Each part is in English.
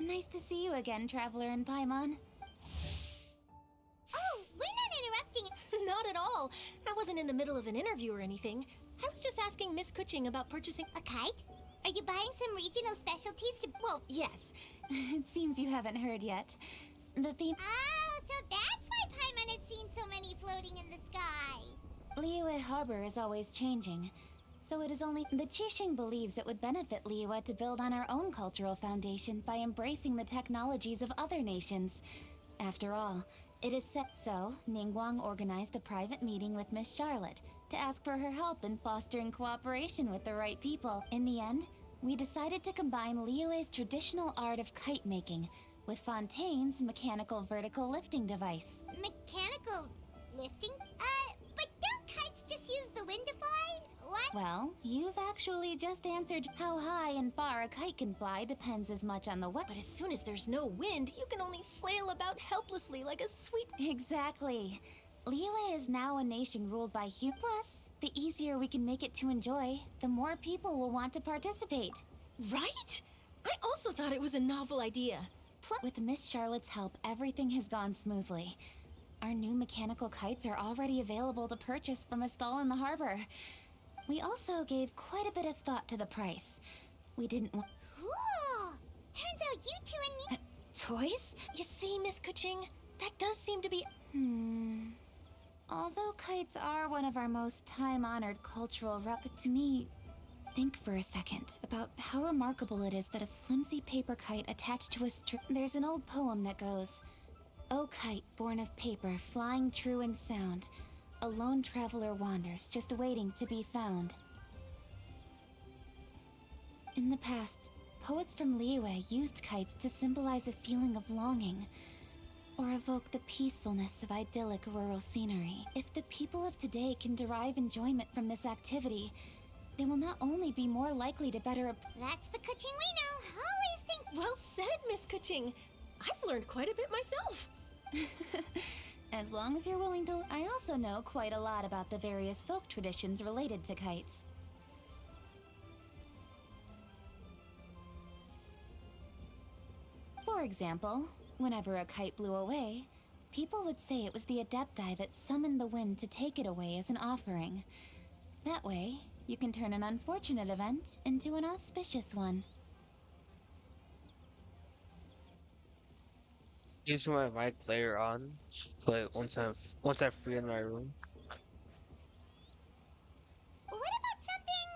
Nice to see you again, Traveler in Paimon. Oh, we're not interrupting. Not at all. I wasn't in the middle of an interview or anything. I was just asking Miss Kuching about purchasing A kite? Are you buying some regional specialties to... Well, yes. It seems you haven't heard yet. The theme... Oh, so that's why Paimon has seen so many floating in the sky. Liyue Harbor is always changing, so it is only... The Qixing believes it would benefit Liyue to build on our own cultural foundation by embracing the technologies of other nations. After all, it is set so, Ningguang organized a private meeting with Miss Charlotte to ask for her help in fostering cooperation with the right people. In the end, we decided to combine Liyue's traditional art of kite making with Fontaine's mechanical vertical lifting device. Mechanical lifting? But don't kites just use the wind to fly? What? Well, you've actually just answered how high and far a kite can fly depends as much on the But as soon as there's no wind, you can only flail about helplessly like a sweet... Exactly. Liyue is now a nation ruled by humans. Plus, the easier we can make it to enjoy, the more people will want to participate. Right? I also thought it was a novel idea. With Miss Charlotte's help, everything has gone smoothly. Our new mechanical kites are already available to purchase from a stall in the harbor. We also gave quite a bit of thought to the price. We didn't want... Cool! Turns out you two and me... Toys? You see, Miss Kuching, that does seem to be... Although kites are one of our most time-honored cultural to me, think for a second about how remarkable it is that a flimsy paper kite attached to a string... There's an old poem that goes, "O kite born of paper, flying true in sound, a lone traveler wanders, just waiting to be found." In the past, poets from Liyue used kites to symbolize a feeling of longing, or evoke the peacefulness of idyllic rural scenery. If the people of today can derive enjoyment from this activity, they will not only be more likely to better... That's the Kuching we know. Always think... Well said, Miss Kuching. I've learned quite a bit myself. As long as you're willing to... I also know quite a lot about the various folk traditions related to kites. For example, whenever a kite blew away, people would say it was the Adepti that summoned the wind to take it away as an offering. That way, you can turn an unfortunate event into an auspicious one. Use my mic later on, but once I'm free in my room. What about something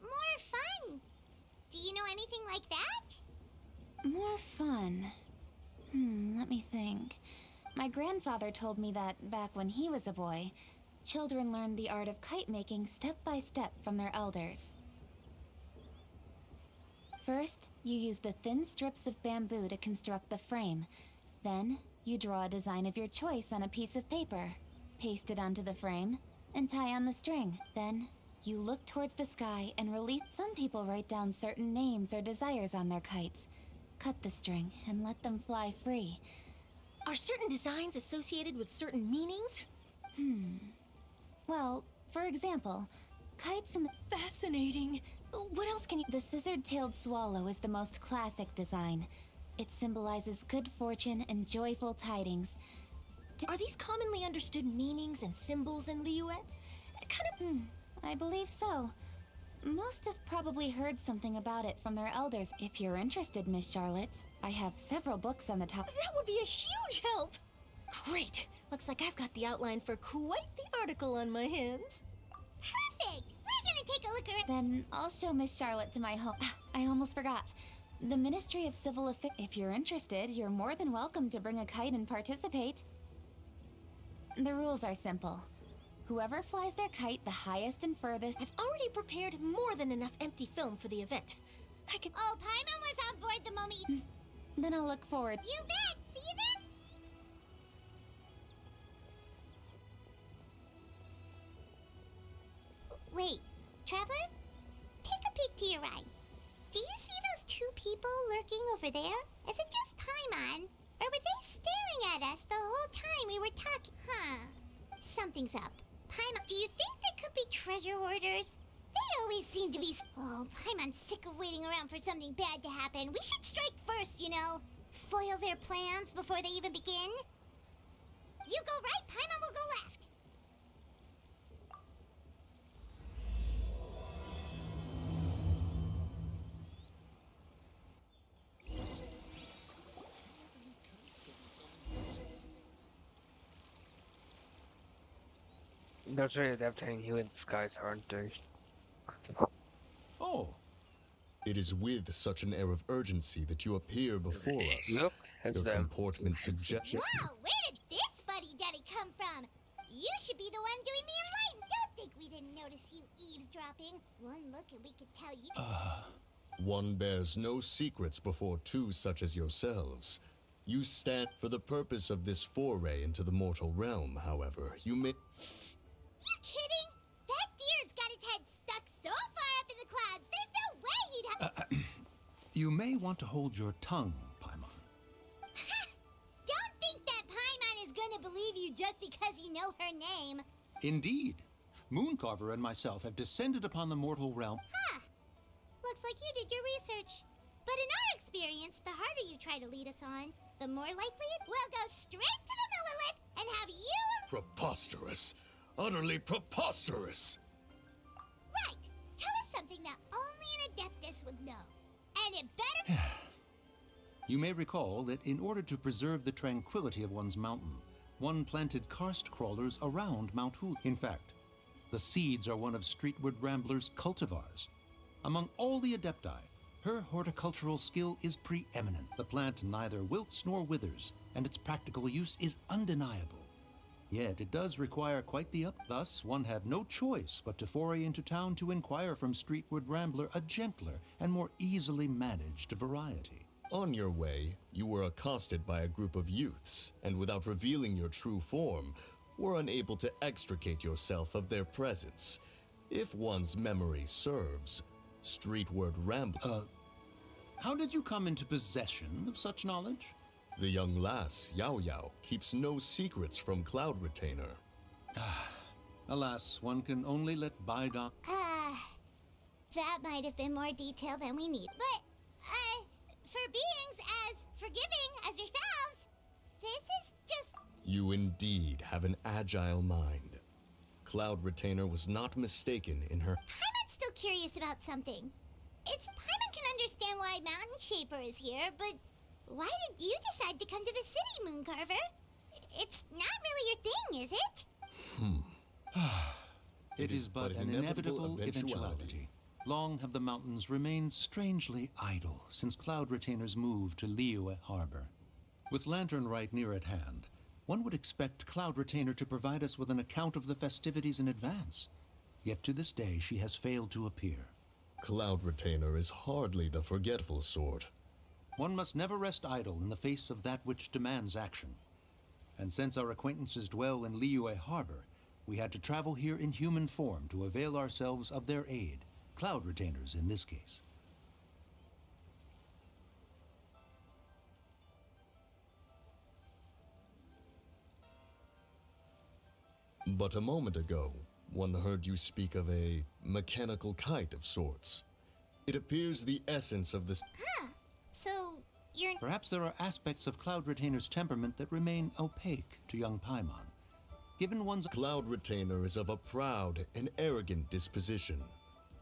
more fun? Do you know anything like that? More fun. Let me think. My grandfather told me that back when he was a boy, children learned the art of kite making step by step from their elders. First, you use the thin strips of bamboo to construct the frame. Then, you draw a design of your choice on a piece of paper, paste it onto the frame, and tie on the string. Then, you look towards the sky and release. Some people write down certain names or desires on their kites, cut the string, and let them fly free. Are certain designs associated with certain meanings? Well, for example, kites in the... Fascinating. What else can you... The scissored-tailed swallow is the most classic design. It symbolizes good fortune and joyful tidings. Are these commonly understood meanings and symbols in Liyue? I believe so. Most have probably heard something about it from their elders. If you're interested, Miss Charlotte, I have several books on the topic. That would be a huge help! Great! Looks like I've got the outline for quite the article on my hands. Perfect! We're gonna take a look around. Then I'll show Miss Charlotte to my home. I almost forgot. The Ministry of Civil Affairs. If you're interested, you're more than welcome to bring a kite and participate. The rules are simple. Whoever flies their kite the highest and furthest... I've already prepared more than enough empty film for the event. I can... Oh, Paimon was on board the moment you... Then I'll look forward. You bet! See you then! Wait, Traveler? Take a peek to your right. Do you see those two people lurking over there? Is it just Paimon? Or were they staring at us the whole time we were talking? Something's up. Paimon, do you think they could be treasure hoarders? They always seem to be. Oh, Paimon's sick of waiting around for something bad to happen. We should strike first, you know. Foil their plans before they even begin. You go right, Paimon will go left. Those are adapting you in disguise, aren't they? Oh, It is with such an air of urgency that you appear before us. Look, it's Your them. comportment suggests. Whoa, where did this fuddy-duddy come from? You should be the one doing the enlightened. Don't think we didn't notice you eavesdropping. One look and we could tell you. One bears no secrets before two such as yourselves. You stand for the purpose of this foray into the mortal realm, however. You may. You kidding? That deer's got his head stuck so far up in the clouds, there's no way he'd have. you may want to hold your tongue, Paimon. Don't think that Paimon is gonna believe you just because you know her name. Indeed. Mooncarver and myself have descended upon the mortal realm. Huh. Looks like you did your research. But in our experience, the harder you try to lead us on, the more likely it will go straight to the Millilith and have you. Preposterous! Utterly preposterous! Right. Tell us something that only an Adeptus would know. And it better. You may recall that in order to preserve the tranquility of one's mountain, one planted karst crawlers around Mount Hul. In fact, the seeds are one of Streetward Rambler's cultivars. Among all the Adepti, her horticultural skill is preeminent. The plant neither wilts nor withers, and its practical use is undeniable. Yet it does require quite the up. Thus, one had no choice but to foray into town to inquire from Streetward Rambler a gentler and more easily managed variety. On your way, you were accosted by a group of youths, and without revealing your true form, were unable to extricate yourself of their presence. If one's memory serves, Streetward Rambler. How did you come into possession of such knowledge? The young lass, Yao Yao, keeps no secrets from Cloud Retainer. Alas, one can only let bygone. That might have been more detail than we need. But, for beings as forgiving as yourselves, this is just. You indeed have an agile mind. Cloud Retainer was not mistaken in her. Paimon's still curious about something. Paimon can understand why Mountain Shaper is here, but why did you decide to come to the city, Mooncarver? It's not really your thing, is it? It is but an inevitable eventuality. Long have the mountains remained strangely idle since Cloud Retainer's move to Liyue Harbor. With Latern right near at hand, one would expect Cloud Retainer to provide us with an account of the festivities in advance. Yet to this day she has failed to appear. Cloud Retainer is hardly the forgetful sort. One must never rest idle in the face of that which demands action. And since our acquaintances dwell in Liyue Harbor, we had to travel here in human form to avail ourselves of their aid. Cloud Retainers in this case. But a moment ago, one heard you speak of a mechanical kite of sorts. It appears the essence of this. So, you're. Perhaps there are aspects of Cloud Retainer's temperament that remain opaque to young Paimon. Given one's. Cloud Retainer is of a proud and arrogant disposition.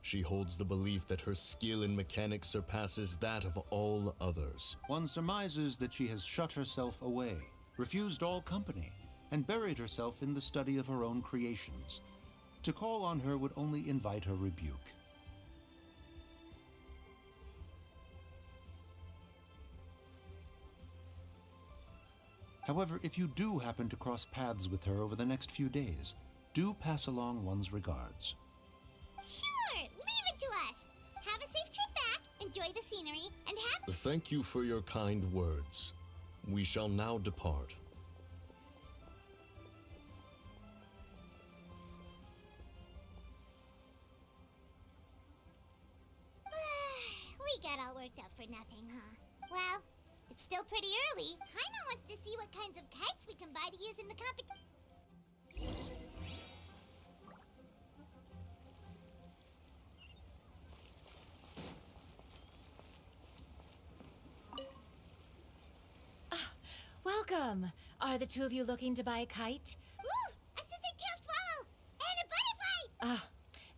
She holds the belief that her skill in mechanics surpasses that of all others. One surmises that she has shut herself away, refused all company, and buried herself in the study of her own creations. To call on her would only invite her rebuke. However, if you do happen to cross paths with her over the next few days, do pass along one's regards. Sure, leave it to us. Have a safe trip back, enjoy the scenery, and have. Thank you for your kind words. We shall now depart. We got all worked up for nothing, huh? Well, it's still pretty early. Paimon wants to see what kinds of kites we can buy to use in the competition. Welcome! Are the two of you looking to buy a kite? Ooh, a scissor kill swallow! And a butterfly! Ah,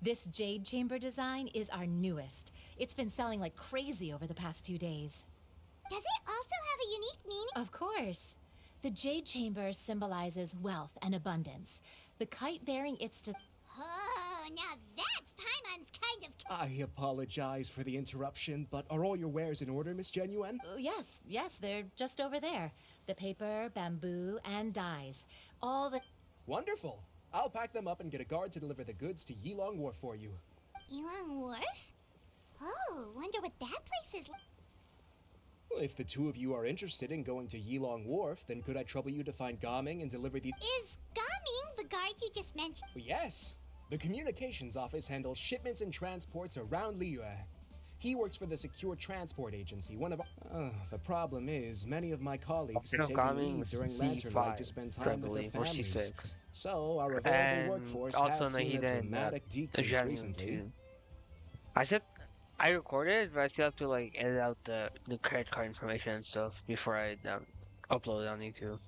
this jade chamber design is our newest. It's been selling like crazy over the past 2 days. Does it also have a unique meaning? Of course. The jade chamber symbolizes wealth and abundance. The kite bearing its Oh, now that's Paimon's kind of... I apologize for the interruption, but are all your wares in order, Miss Genuine? Yes, they're just over there. The paper, bamboo, and dyes. All the... Wonderful. I'll pack them up and get a guard to deliver the goods to Yilong Wharf for you. Yilong Wharf? Oh, wonder what that place is like. Well, if the two of you are interested in going to Yilong Wharf, then could I trouble you to find Gaming and deliver the... Is Gaming the guard you just mentioned? Well, yes. The communications office handles shipments and transports around Liyue. He works for the Secure Transport Agency, one of our... the problem is, many of my colleagues have taken leave during Latern Rite to spend time with their families. So, our available workforce has seen a dramatic decrease recently. I recorded, but I still have to like edit out the credit card information and stuff before I upload it on YouTube.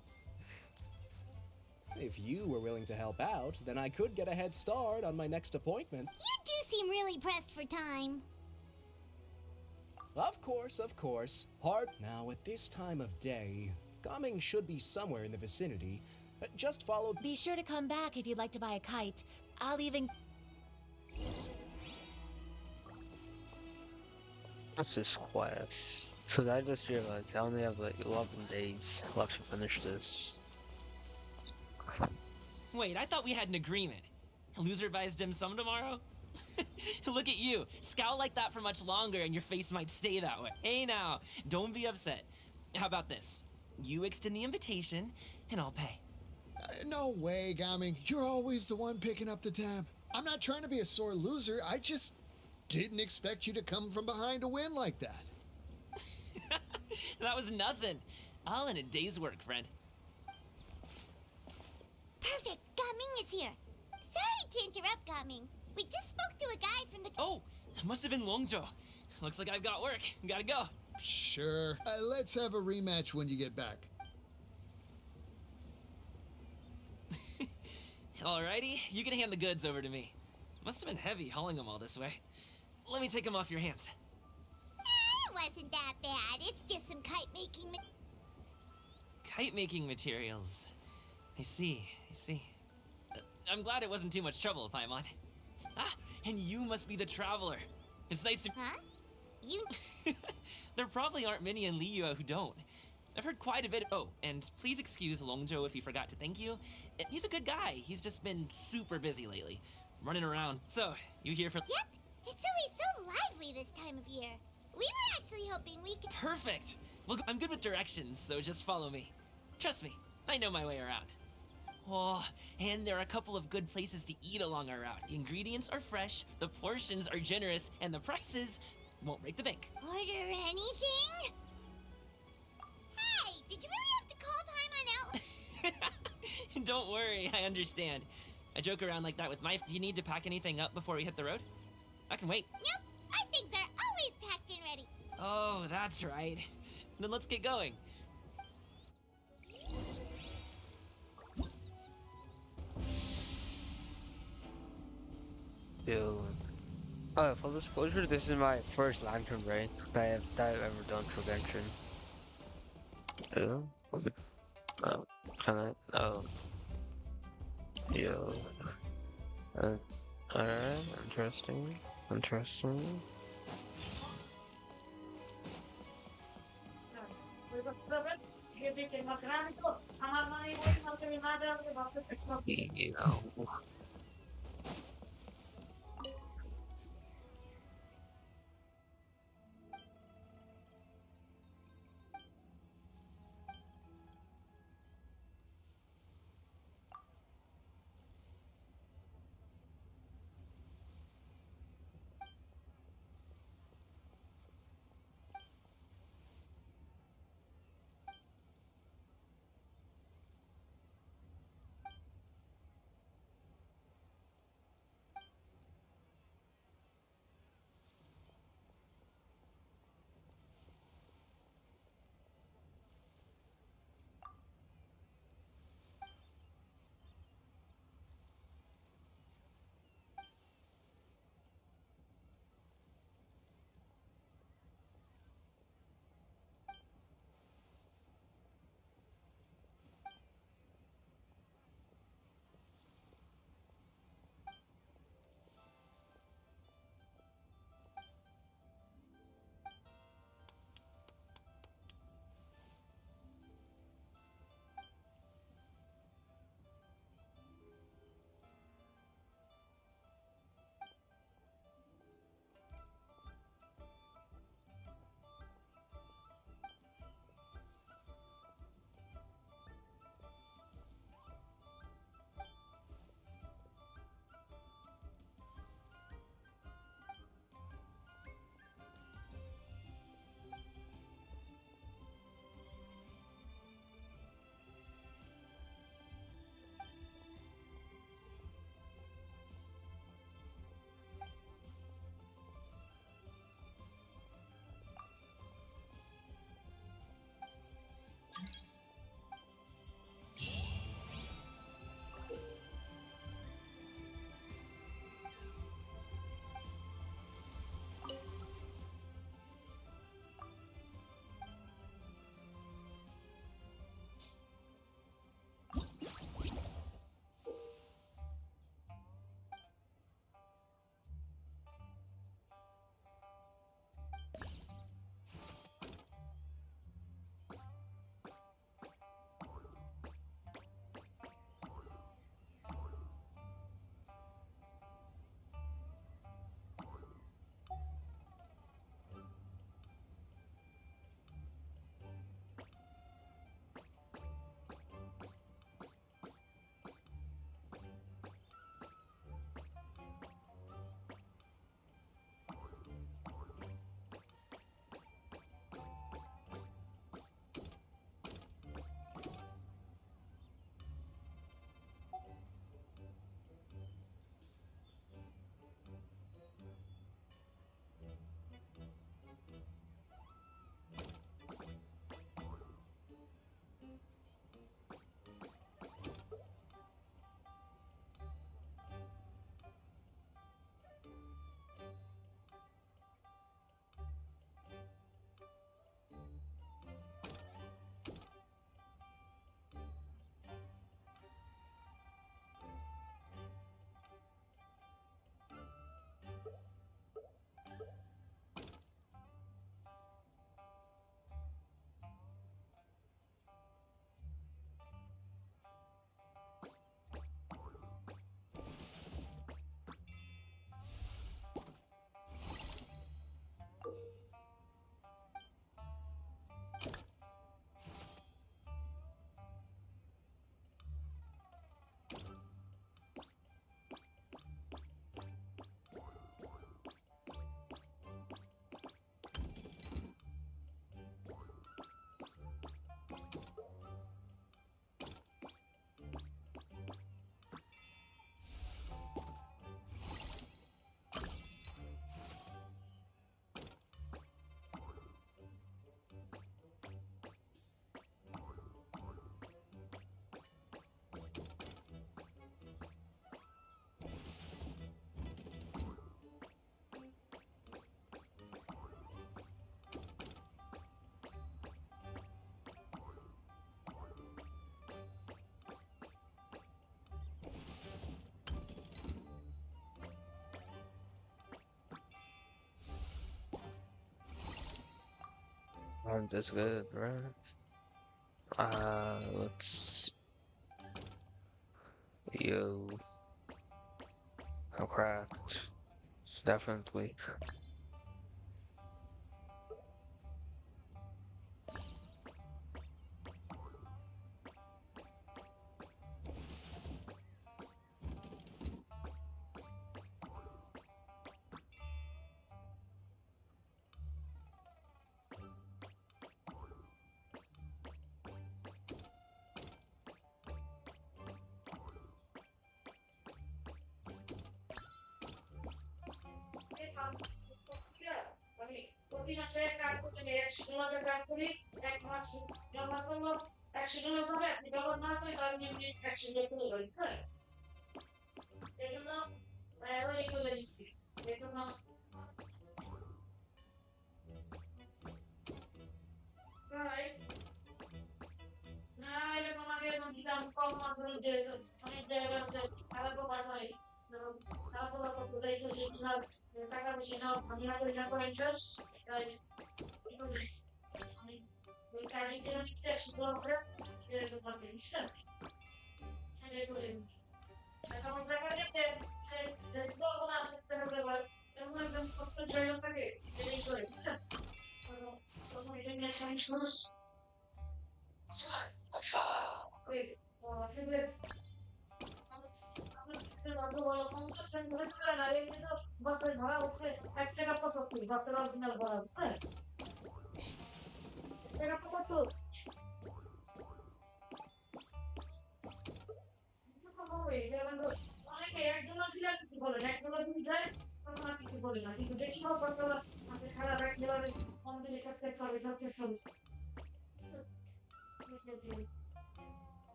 If you were willing to help out, then I could get a head start on my next appointment. You do seem really pressed for time. Of course. Hard. Now, at this time of day, Gaming should be somewhere in the vicinity. Just follow... Be sure to come back if you'd like to buy a kite. I'll even... What's this quest? So I just realized I only have like 11 days left to finish this. Wait, I thought we had an agreement. Loser buys dim sum tomorrow? Look at you. Scowl like that for much longer and your face might stay that way. Hey now, don't be upset. How about this? You extend the invitation and I'll pay. No way, Gaming. You're always the one picking up the tab. I'm not trying to be a sore loser. I just didn't expect you to come from behind to win like that. That was nothing. All in a day's work, friend. Perfect, Gaming is here. Sorry to interrupt, Gaming. We just spoke to a guy from the... Oh, it must have been Longzhou. Looks like I've got work. Gotta go. Sure. Let's have a rematch when you get back. Alrighty, you can hand the goods over to me. Must have been heavy hauling them all this way. Let me take them off your hands. It wasn't that bad. It's just some kite-making... Kite-making materials. I see. I'm glad it wasn't too much trouble, Paimon. Ah, and you must be the traveler. It's nice to... Huh? You... There probably aren't many in Liyue who don't. I've heard quite a bit. Oh, and please excuse Longzhou if he forgot to thank you. He's a good guy. He's just been super busy lately. Running around. So, you here for... Yep. It's always so lively this time of year. We were actually hoping we could... Perfect. Look, I'm good with directions, so just follow me. Trust me, I know my way around. Oh, and there are a couple of good places to eat along our route. The ingredients are fresh, the portions are generous, and the prices won't break the bank. Order anything? Hey, did you really have to call Paimon out? Don't worry, I understand. I joke around like that with my... You need to pack anything up before we hit the road? I can wait. Nope, our things are always packed and ready. Oh, that's right. Then let's get going. Full disclosure, this is my first Lantern raid that I've ever done for Genshin. Yo. Alright, interesting. You know. aren't as good, right? Let's... Yo... cracked. Definitely.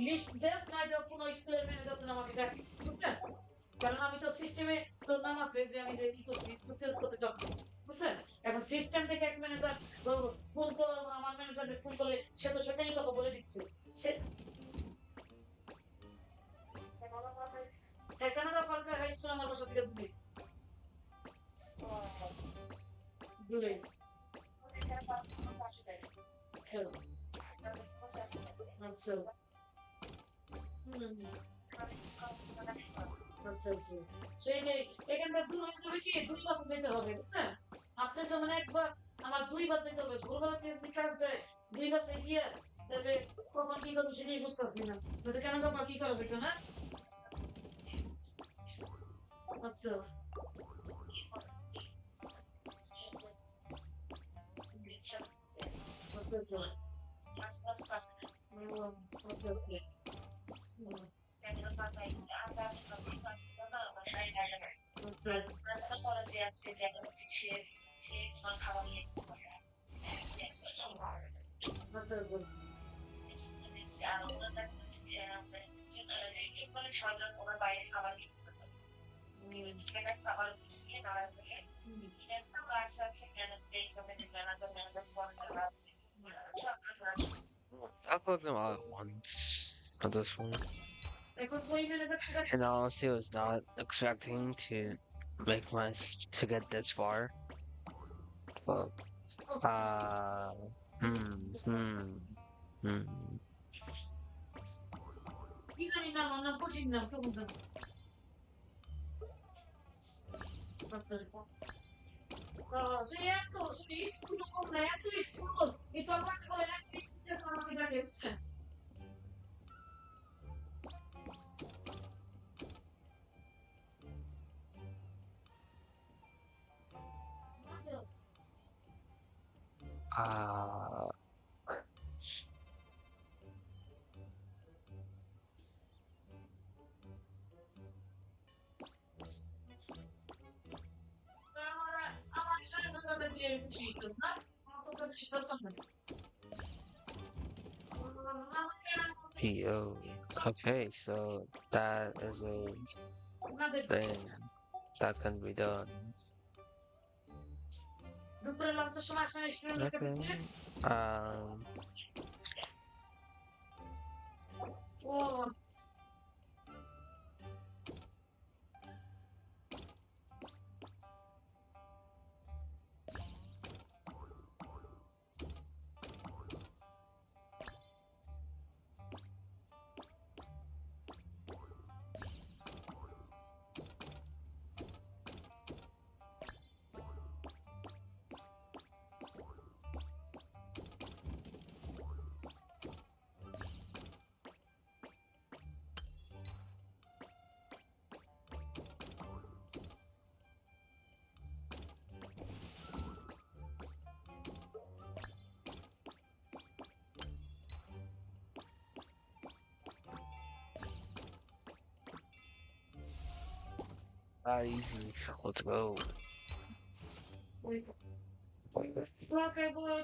List দেন না দেন কোনো স্কুলের manager তো আমাকে ডাকি বুঝছেন কারণ আমি তো সিস্টেমে তো নাম আছে যে আমি কি করছি স্কুল চেঞ্জ করতে চাচ্ছি বুঝছেন এখন সিস্টেম থেকে এক ম্যানেজার ফোন করে আমার ম্যানেজারকে ফোন করে সে তো সেটাই কথা বলে দিচ্ছে সে কানাডা পার্কে হাই স্কুল আমার বাসা থেকে দূরে আচ্ছা আচ্ছা আচ্ছা আচ্ছা সেইটাই এখানকার দূর হয়ে যাবে কি 2 বাসে যেতে হবে বুঝছেন আপনি যেমন 1 বাস আমার 2 বাস যেতে হবে ভোরবেলা থেকে যদি কাজ যায় 2 বাসে গিয়ে তবে কখন কি করবো সেটাই বুঝতেছি না তো কেন তখন কি করা যেত না আচ্ছা আচ্ছা আচ্ছা আচ্ছা আচ্ছা আচ্ছা আচ্ছা I'll put them all at once for this one. এখন কই ম্যানেজার ঠিক আছে And honestly, I was not expecting to to get this far. But hmm, hmm, hmm. কি জানি না নাম কঠিন নাম কেমন জানি আচ্ছা সে এত সে স্কুল কোন এত স্কুল এটা আমাকে বলে এত স্কুল আমাকে ডাকে বুঝছেন Uh, আমার সাথে দিয়ে খুশি তো না আমার তো বেশি দরকার নেই PO. Okay, so that is a thing that's gonna be done. দুপুরে লাঞ্চের সময় আসলে স্টুডেন্টকে Okay. দিতে ও easy. Let's go. Okay, boy.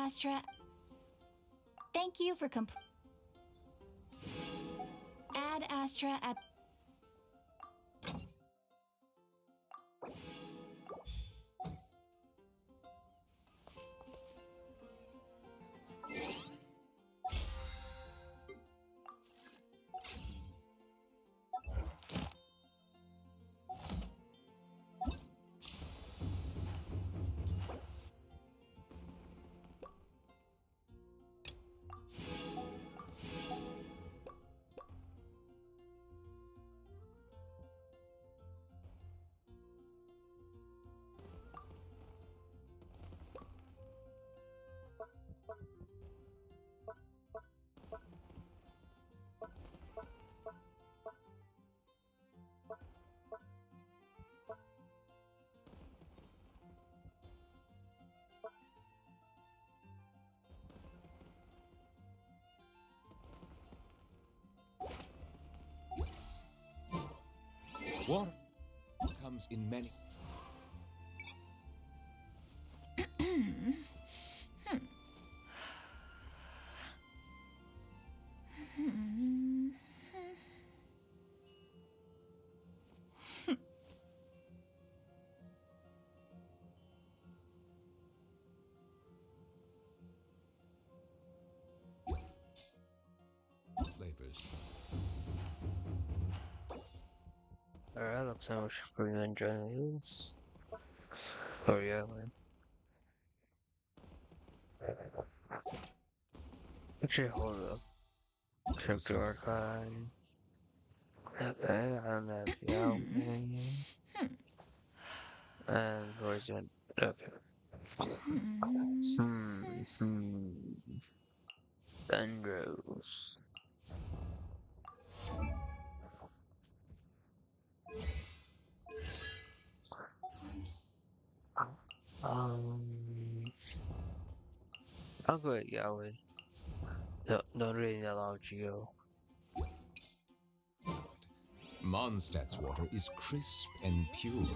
Astra. Thank you for Ad Astra. Water comes in many. Flavors. Alright, looks like we're gonna enjoy this. Oh yeah, man. Actually, hold up. Chapter archive. Okay, I don't have the outline. And version. Okay. Hmm. Dendros. Um. I'll go with Yahweh. No, don't really allow Geo. Mondstadt's water is crisp and pure.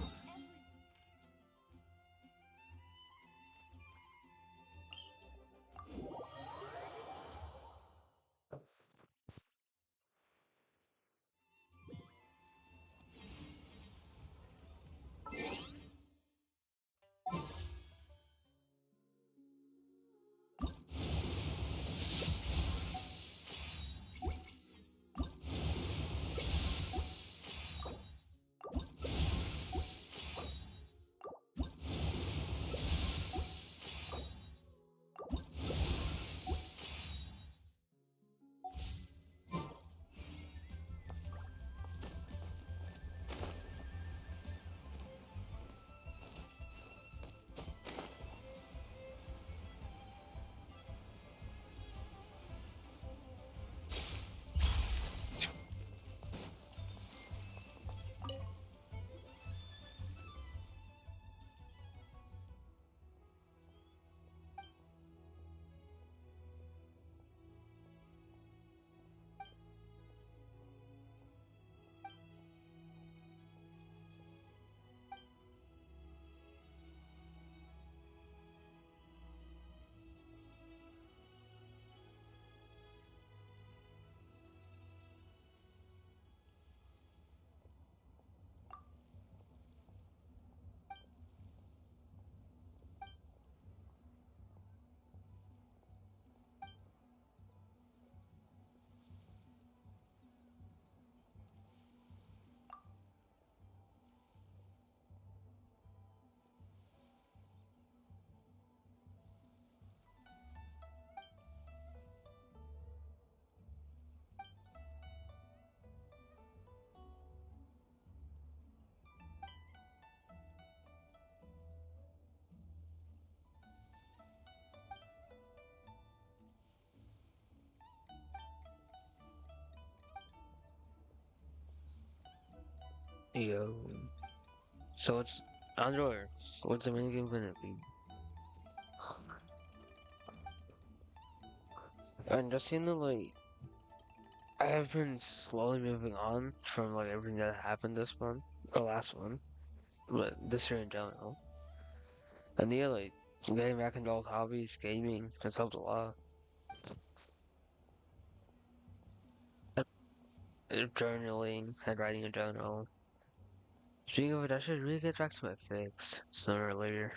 Yo. So it's Android. What's the main game gonna be? And just seem to like I have been slowly moving on from like everything that happened this month or last month, but this year in general. And yeah, like Getting back into old hobbies, gaming, has helped a lot. Journaling and writing a journal. Speaking of it, I should really get back to my fix sooner or later.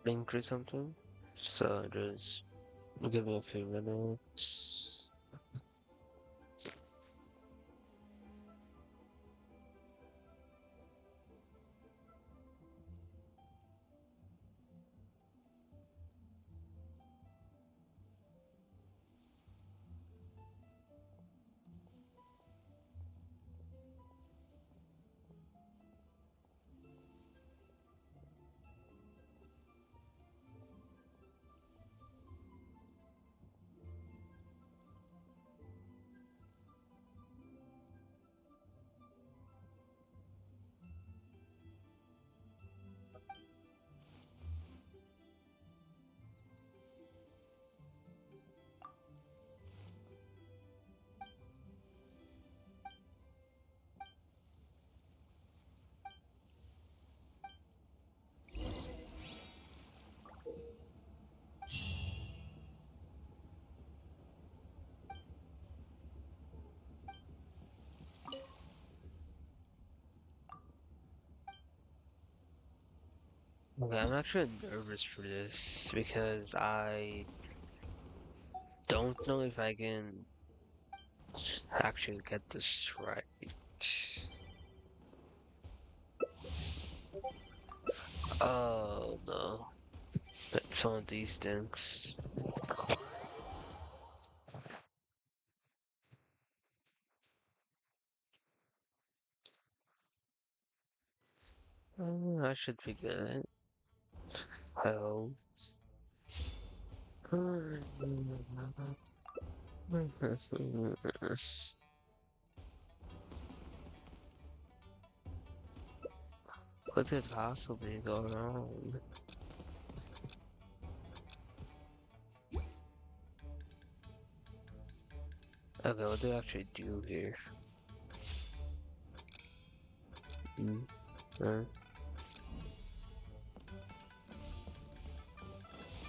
Think or something. So just give me a few minutes. Okay, I'm actually nervous for this because I don't know if I can actually get this right. Oh no, it's one of these things. I should be good. I hope. What could possibly go wrong? Okay, what do I actually do here? Hmm.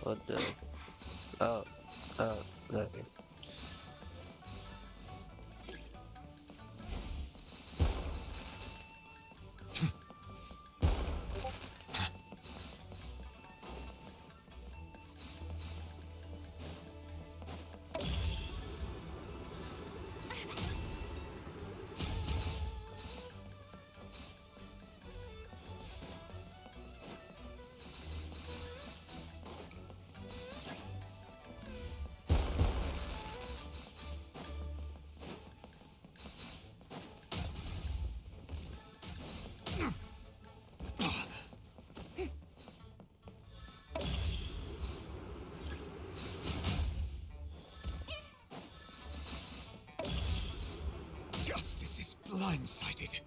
What the? Oh, okay. Justice is blindsided.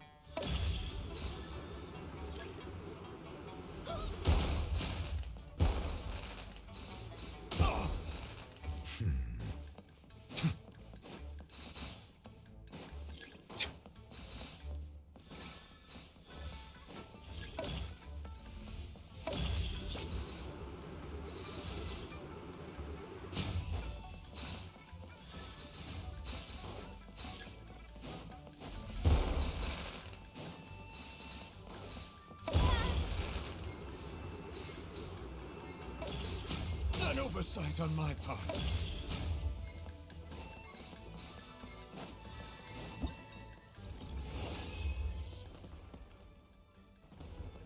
An oversight on my part.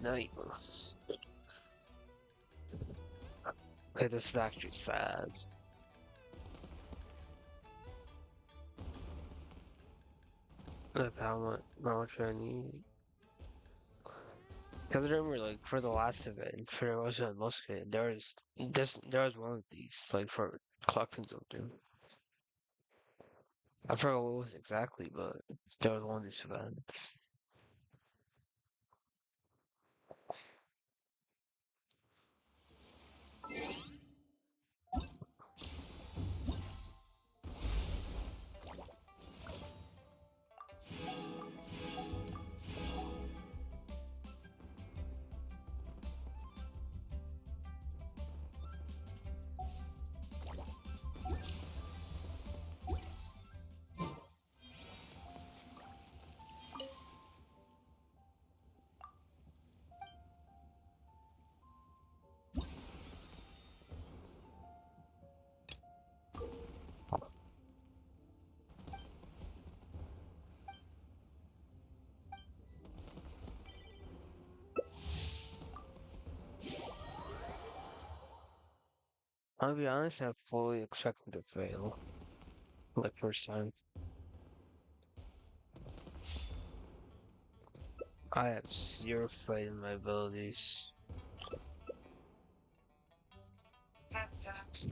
Nice. Okay, this is actually sad. Like how much I need. Because I remember, like, for the last event, for the Rosa and Musket, there was one of these, like, for collecting something. I forgot what it was exactly, but there was one of these events. I'll be honest, I fully expected to fail. Like, first time. I have zero faith in my abilities. That sucks.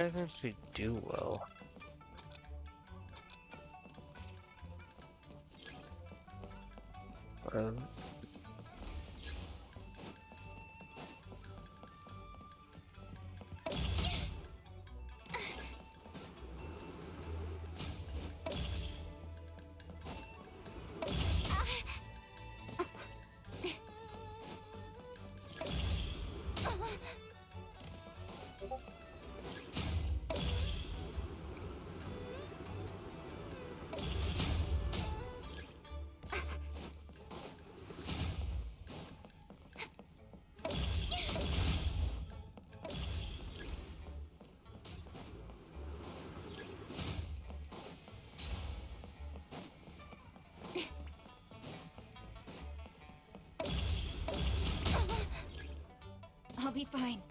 I didn't actually do well. Um, I'll be fine.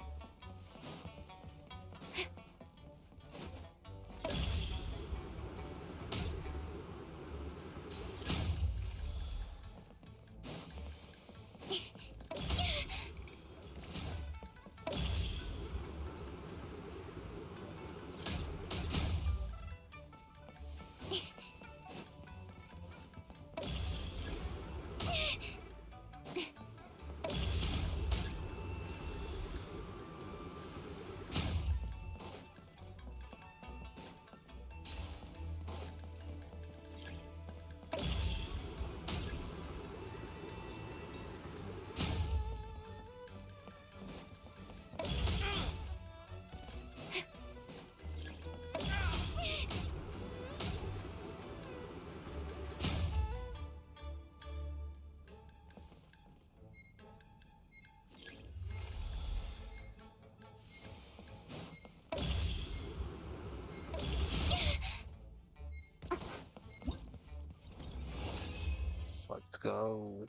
let's go.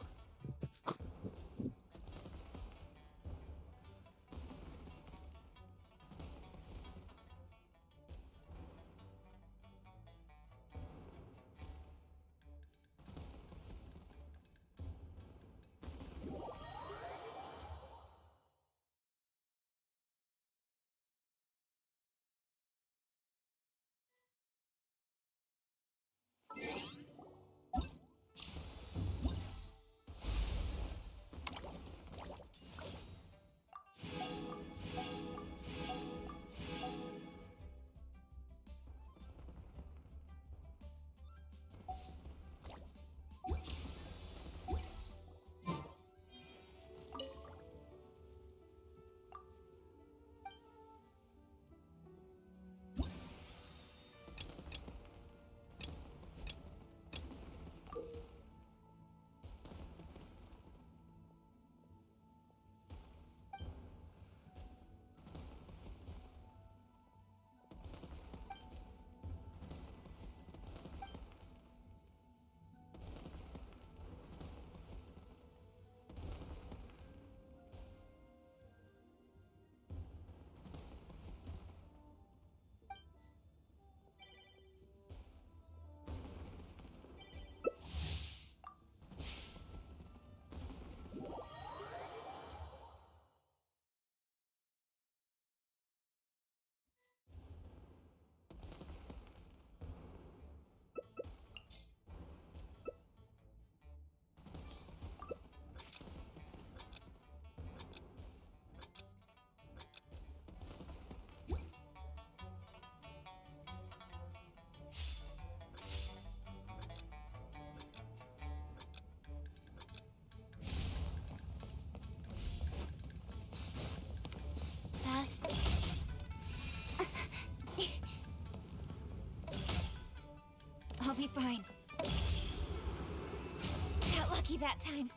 lucky that time.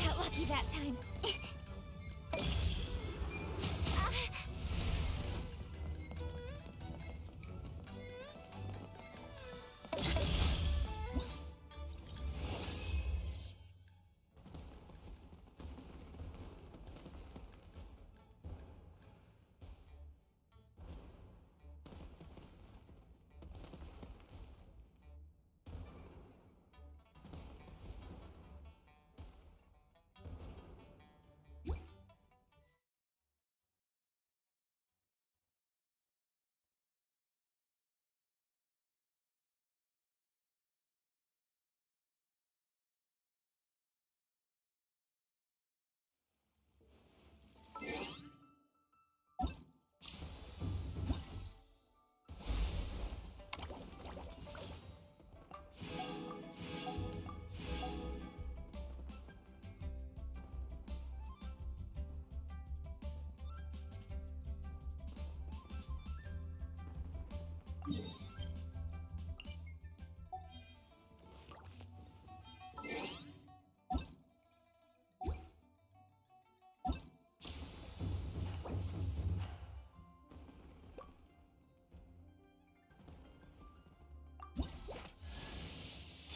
Got lucky that time.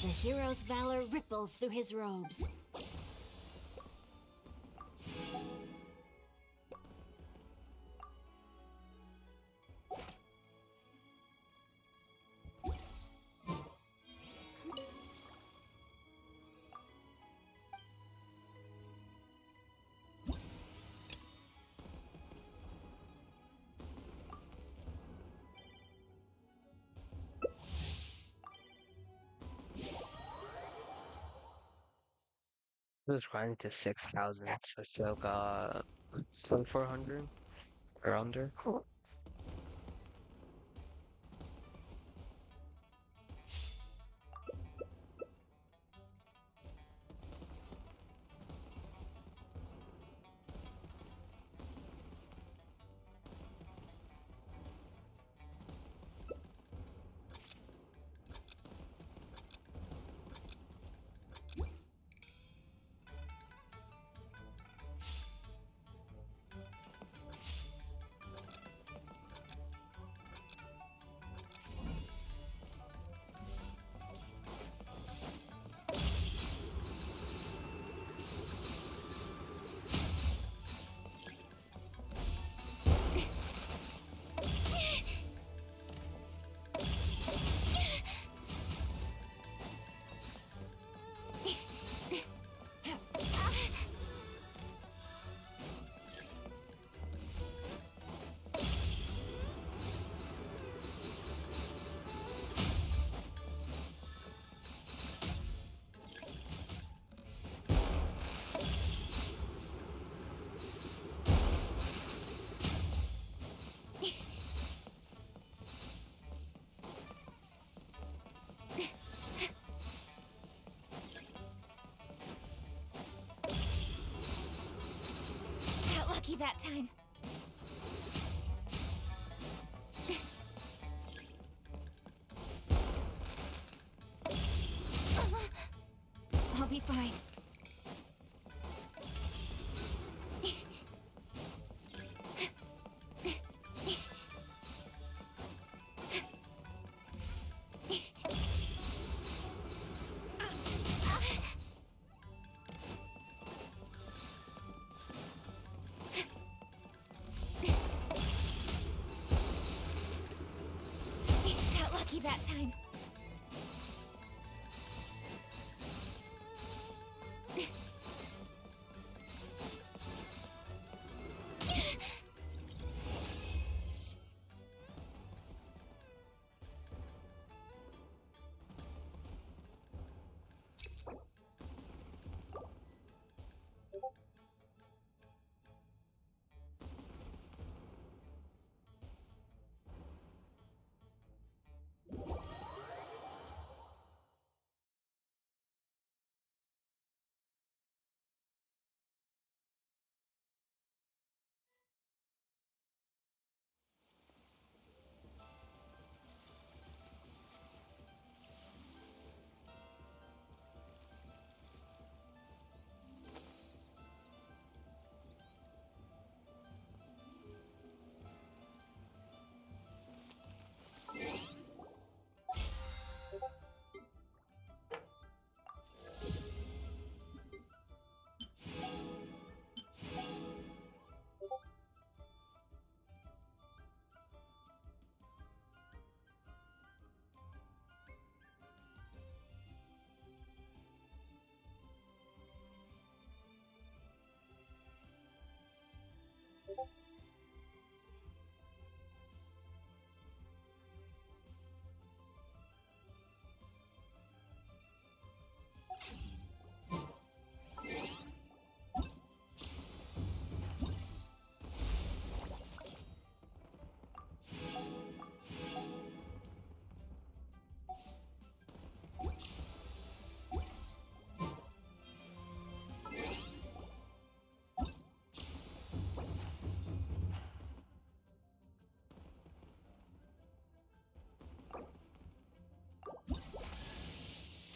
The hero's valor ripples through his robes. It was grinding to 6,000, so I still got 2,400 or under. that time. I'll be fine. Got lucky that time.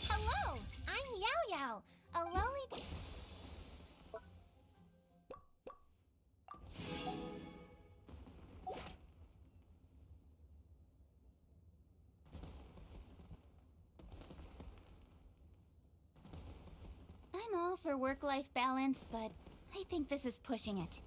Hello, I'm Yao Yao, a lonely... I'm all for work-life balance, but I think this is pushing it.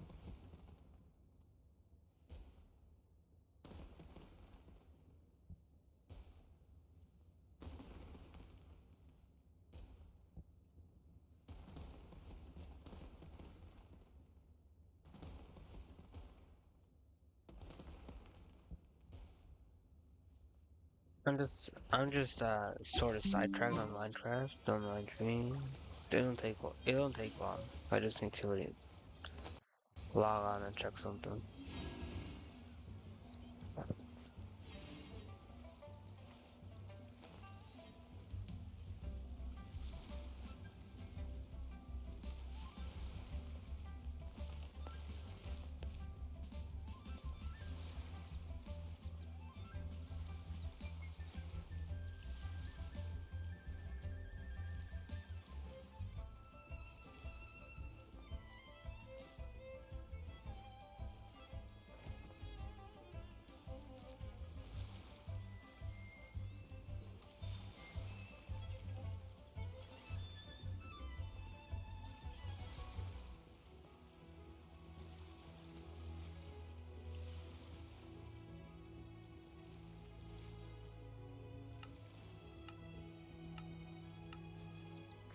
I'm just sort of sidetracked on Minecraft. Don't mind me. It don't take long. I just need to log on and check something.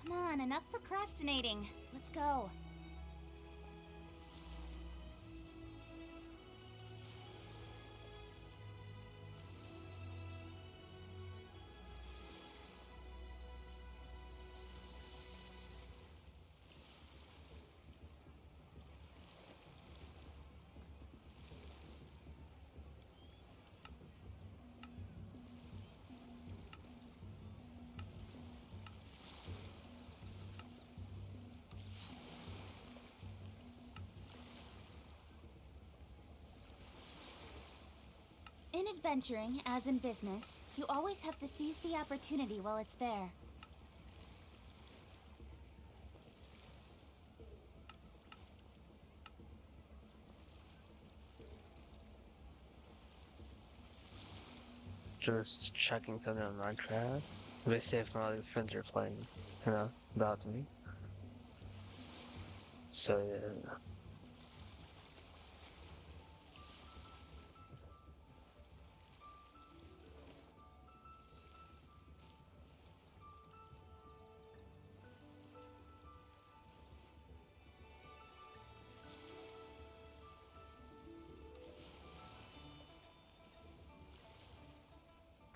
Come on, enough procrastinating. Let's go. In adventuring, as in business, you always have to seize the opportunity while it's there. Just checking something on my chat. Let me see if my other friends are playing, without me. So yeah.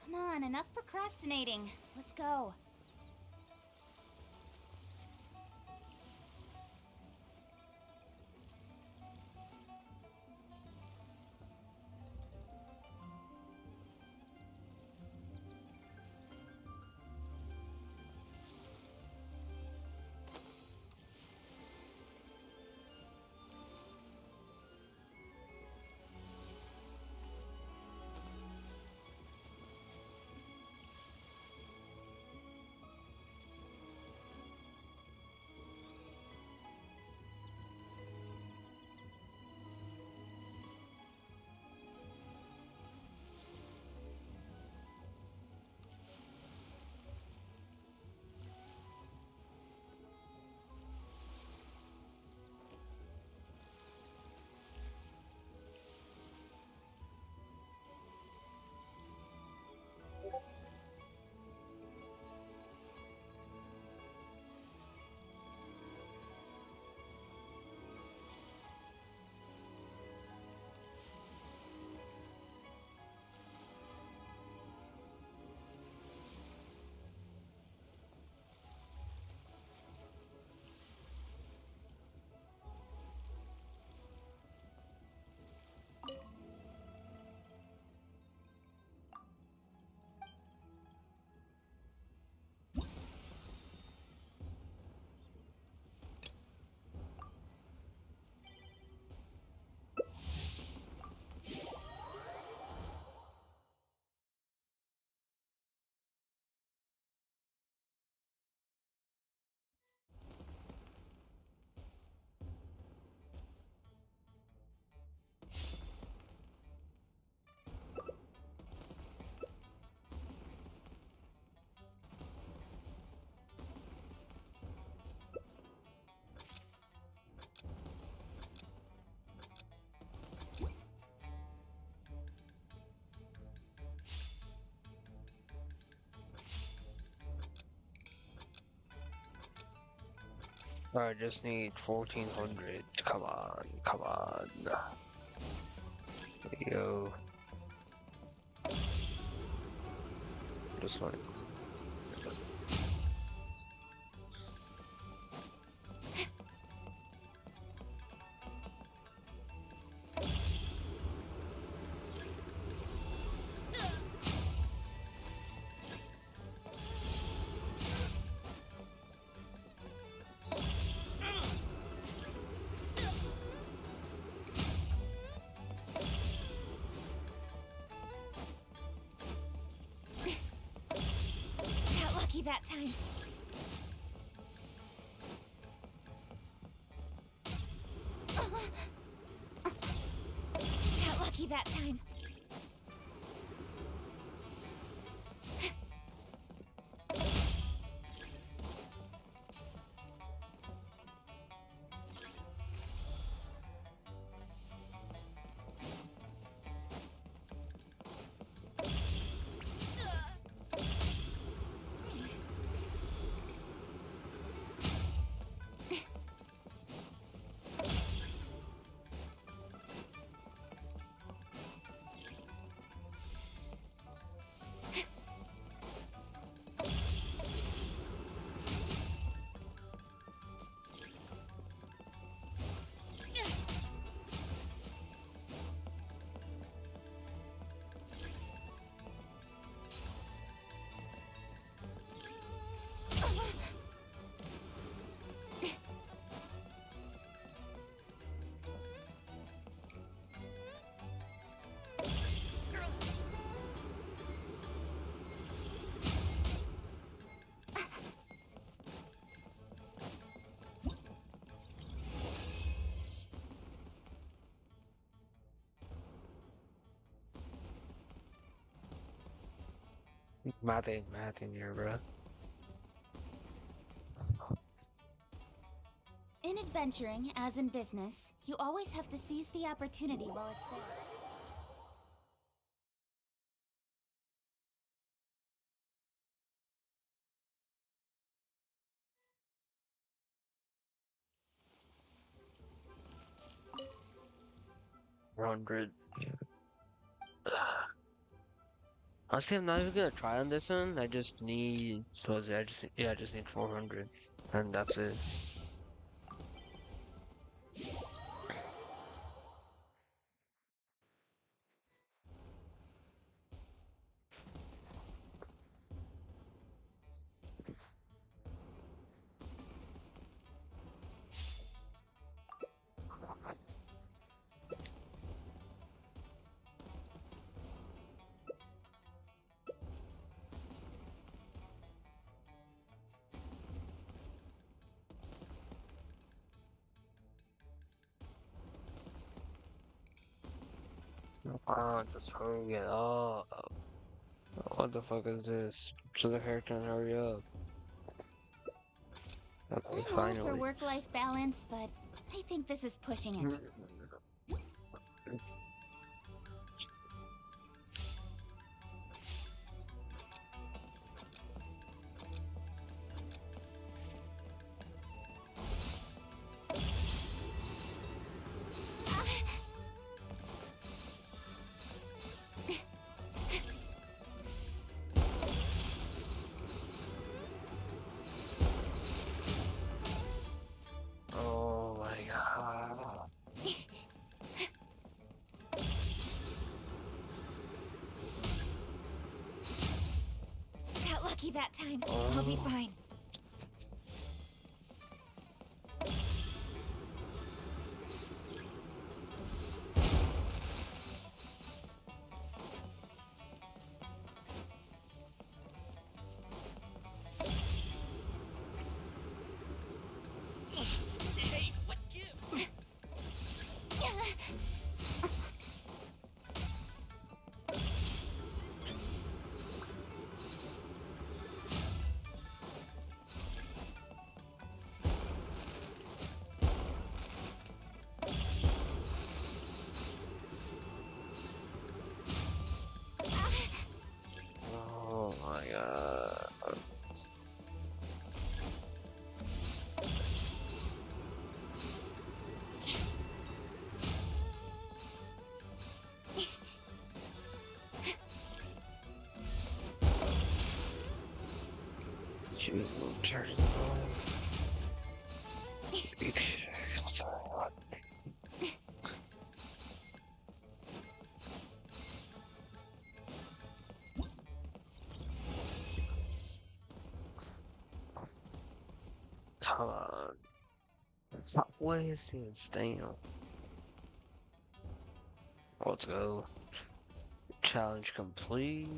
Come on, enough procrastinating. Let's go. I just need 1400. Come on, come on. Yo. Just like. Got lucky that time. Got lucky that time. Math in here, bro. In adventuring, as in business, you always have to seize the opportunity while it's there. $100. Honestly, I'm not even gonna try on this one. I just need. I just need 400, and that's it. Just hurry it up. What the fuck is this? So the character can hurry up. Okay, I'm all for finally. work-life balance, but I think this is pushing it. Oh my god. Got lucky that time. I'll be fine. Hey, what give? Oh my god. You turn it on. Come on. Stop wasting stamina. Let's go. Challenge complete.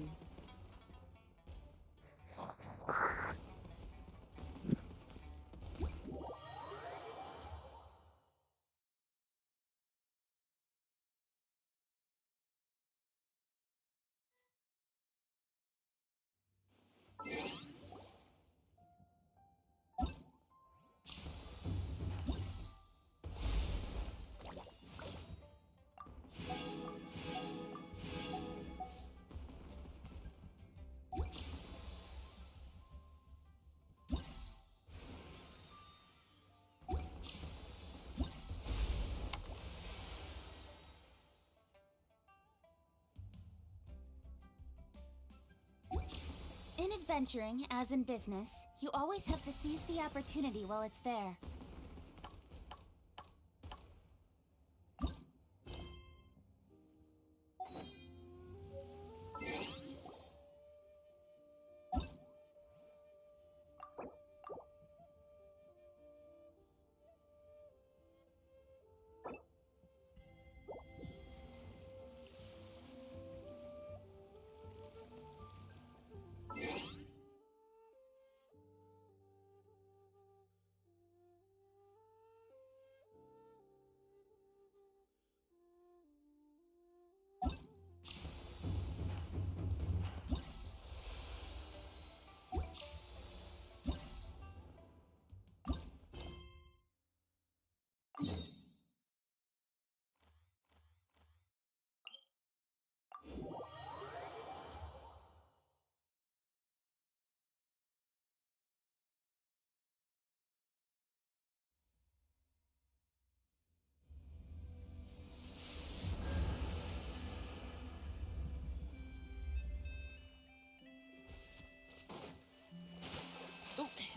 In adventuring, as in business, you always have to seize the opportunity while it's there.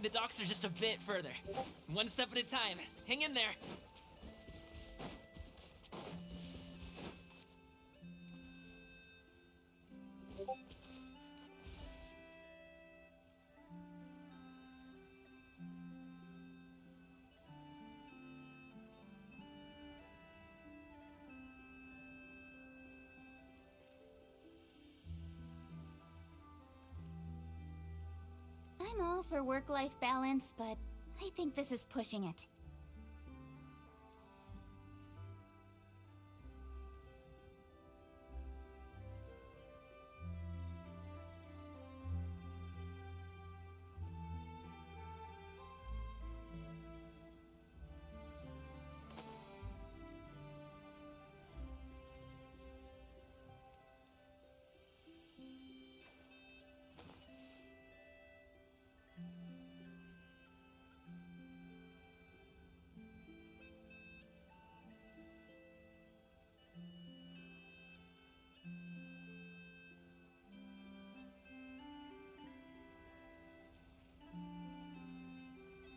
The docks are just a bit further. One step at a time. Hang in there. I'm all for work-life balance, but I think this is pushing it.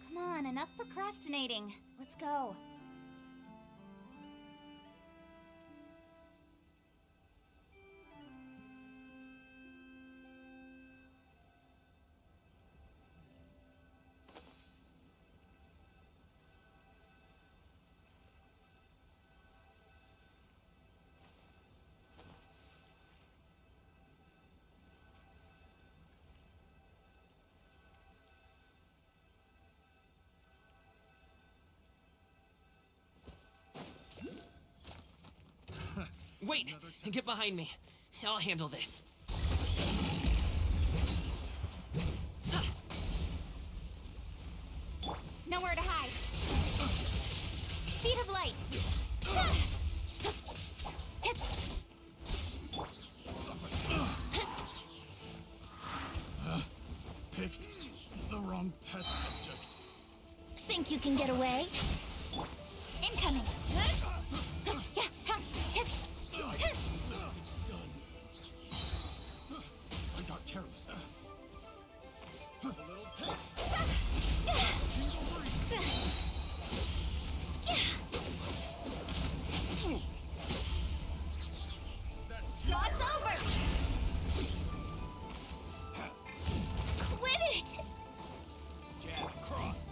Come on, enough procrastinating. Let's go. Wait! Get behind me. I'll handle this. Nowhere to hide. Speed of light. Picked the wrong test subject. Think you can get away? Incoming. I got careless. A little taste. Jaw's over! Quit it! Jab cross.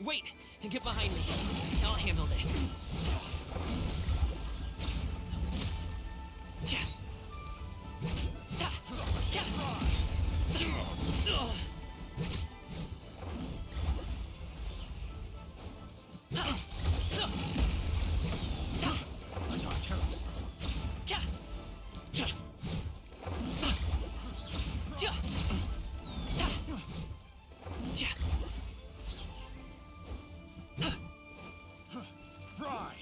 Wait! Get behind me. I'll handle this. Ja. Ta. Ja. Ugh. Ha. So. Ta. I got careless. Ja. Ja. So. Ja. Ta. Ja. Fry.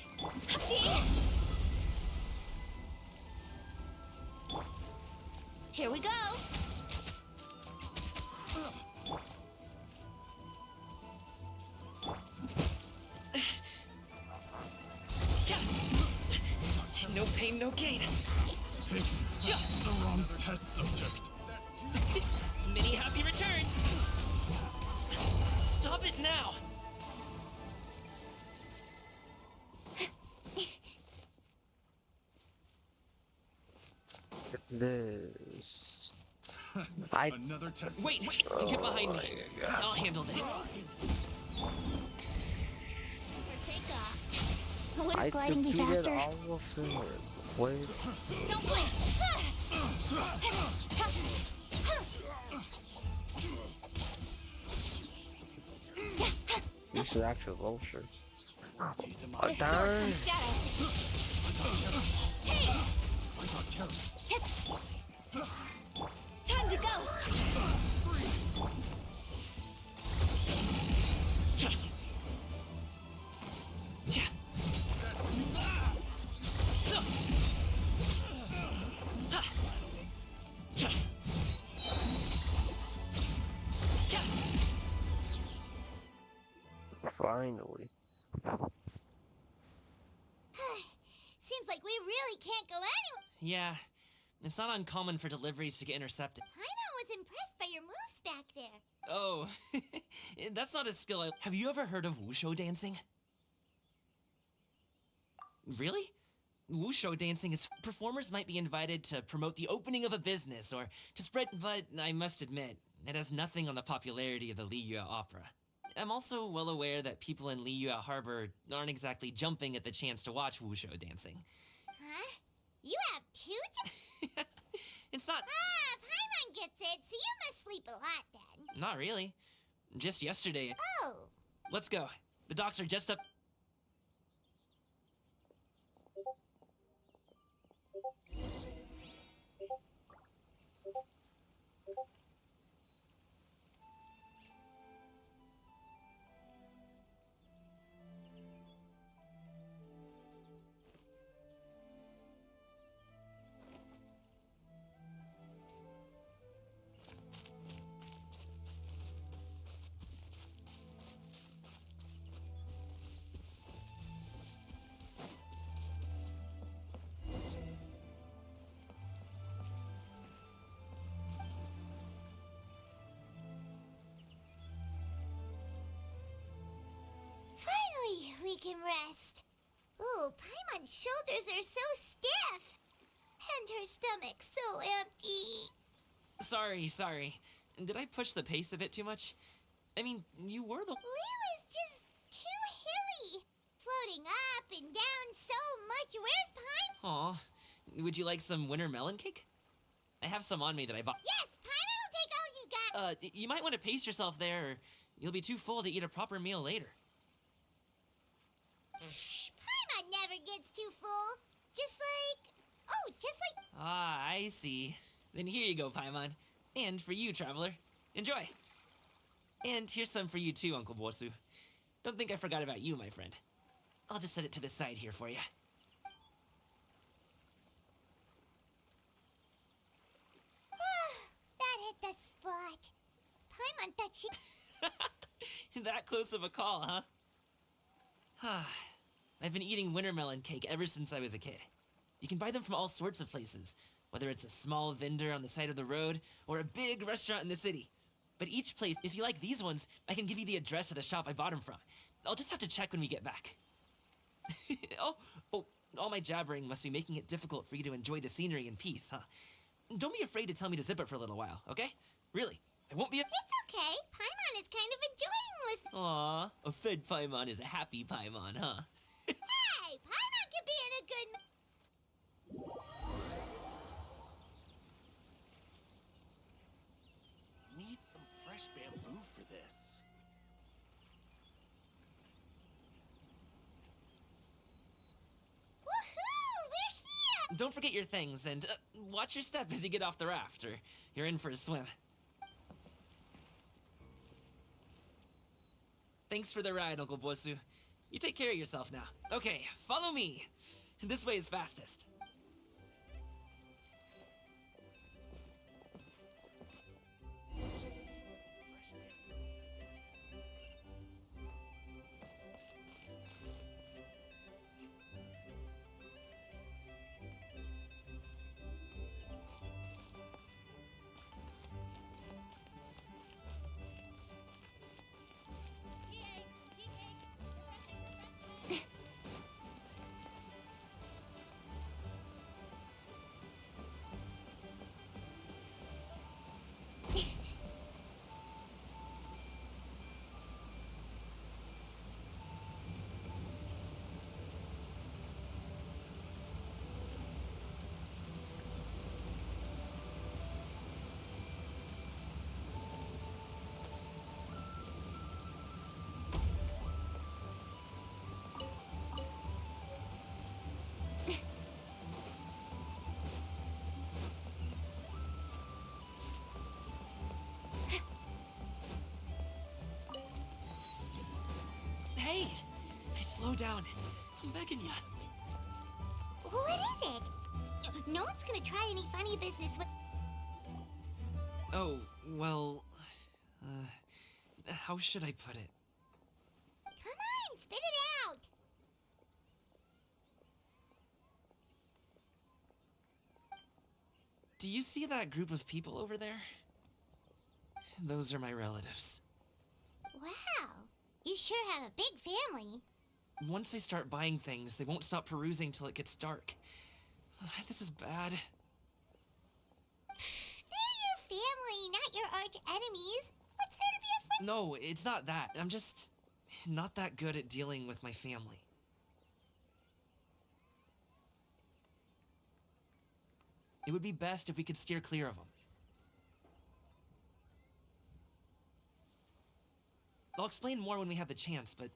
Here we go. Ja. No pain, no gain. Picked Ja. the wrong test subject. Many happy returns. Stop it now. What's this? I Another test. Wait, get behind me. I'll handle this. Take off. Wouldn't gliding be defeated faster? all of them. Boys. Don't blink! This is actually vultures. Taste of Oh, my. darn. Shadow. I got careless. Time to go! Ja. Ja. So. Ha. Ja. Ja. Finally. really can't go anywhere. Yeah, it's not uncommon for deliveries to get intercepted. Paimon was impressed by your moves back there. Oh, that's not a skill Have you ever heard of wushu dancing? Really? Wushu dancing is performers might be invited to promote the opening of a business or to spread, but I must admit, it has nothing on the popularity of the Liyue Opera. I'm also well aware that people in Liyue Harbor aren't exactly jumping at the chance to watch wushu dancing. Huh? You have two It's not... Paimon gets it, so you must sleep a lot then. Not really. Just yesterday. Oh. Let's go. The docks are just up... Finally, we can rest. Ooh, Paimon's shoulders are so stiff. And her stomach so empty. Sorry. Did I push the pace a bit too much? I mean, you were the... Liyue is just too hilly. Floating up and down so much. Where's Paimon? Aw. Would you like some winter melon cake? I have some on me that I bought. Yes, Paimon will take all you got. You might want to pace yourself there, or you'll be too full to eat a proper meal later. Paimon never gets too full. Just like... Ah, I see. Then here you go, Paimon. And for you, traveler. Enjoy. And here's some for you too, Uncle Bosu. Don't think I forgot about you, my friend. I'll just set it to the side here for you. That hit the spot. Paimon thought she... That close of a call, huh? I've been eating winter melon cake ever since I was a kid. You can buy them from all sorts of places, whether it's a small vendor on the side of the road or a big restaurant in the city. But each place, if you like these ones, I can give you the address of the shop I bought them from. I'll just have to check when we get back. Oh, all my jabbering must be making it difficult for you to enjoy the scenery in peace, huh? Don't be afraid to tell me to zip it for a little while, okay? Really, I won't be It's okay. Paimon is kind of enjoying listening. Aw, a fed Paimon is a happy Paimon, huh? Hey, Paimon can be in a good... Need some fresh bamboo for this. Woohoo! We're here! Don't forget your things, and watch your step as you get off the raft, or you're in for a swim. Thanks for the ride, Uncle Bosu. You take care of yourself now. Okay, follow me. This way is fastest. Hey! Slow down. I'm begging you. What is it? No one's gonna try any funny business with... Oh, well... how should I put it? Come on, spit it out! Do you see that group of people over there? Those are my relatives. Wow, you sure have a big family. Once they start buying things, they won't stop perusing till it gets dark. This is bad. They're your family, not your arch enemies. What's there to be afraid? No, it's not that. I'm just not that good at dealing with my family. It would be best if we could steer clear of them. I'll explain more when we have the chance, but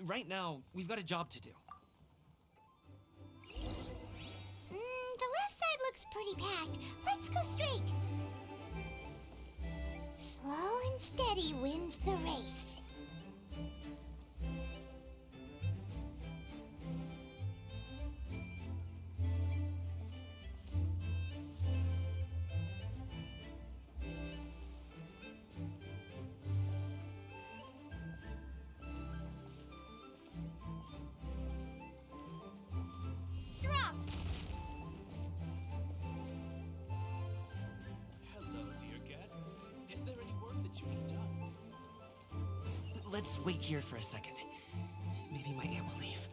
right now, we've got a job to do. The left side looks pretty packed. Let's go straight. Slow and steady wins the race. Hello, dear guests. Is there any work that you need done? Let's wait here for a second. Maybe my aunt will leave.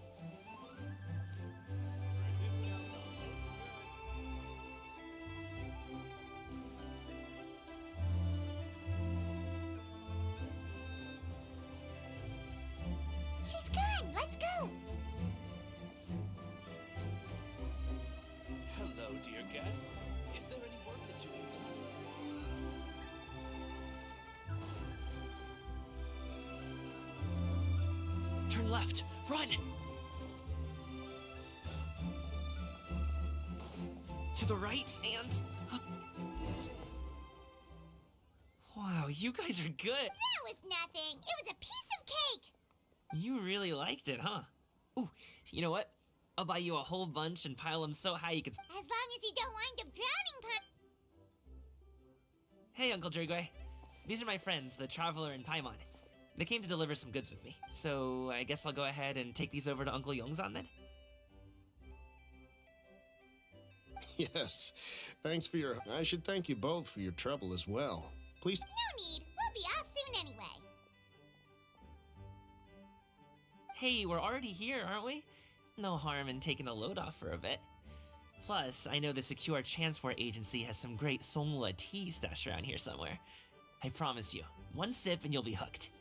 She's gone. Let's go. Hello, dear guests. Is there any work that you need done? Turn left. Run! To the right and... Wow, you guys are good. That was nothing. It was a piece of cake. You really liked it, huh? Ooh, you know what? I'll buy you a whole bunch and pile them so high you could... As long as you don't wind up drowning, Hey, Uncle Drigway. These are my friends, the Traveler and Paimon. They came to deliver some goods with me, so I guess I'll go ahead and take these over to Uncle Yongzan then? Yes. Thanks for your... I should thank you both for your trouble as well. Please... No need. We'll be off soon anyway. Hey, we're already here, aren't we? No harm in taking a load off for a bit. Plus, I know the Secure Transport Agency has some great Songla tea stashed around here somewhere. I promise you, one sip and you'll be hooked.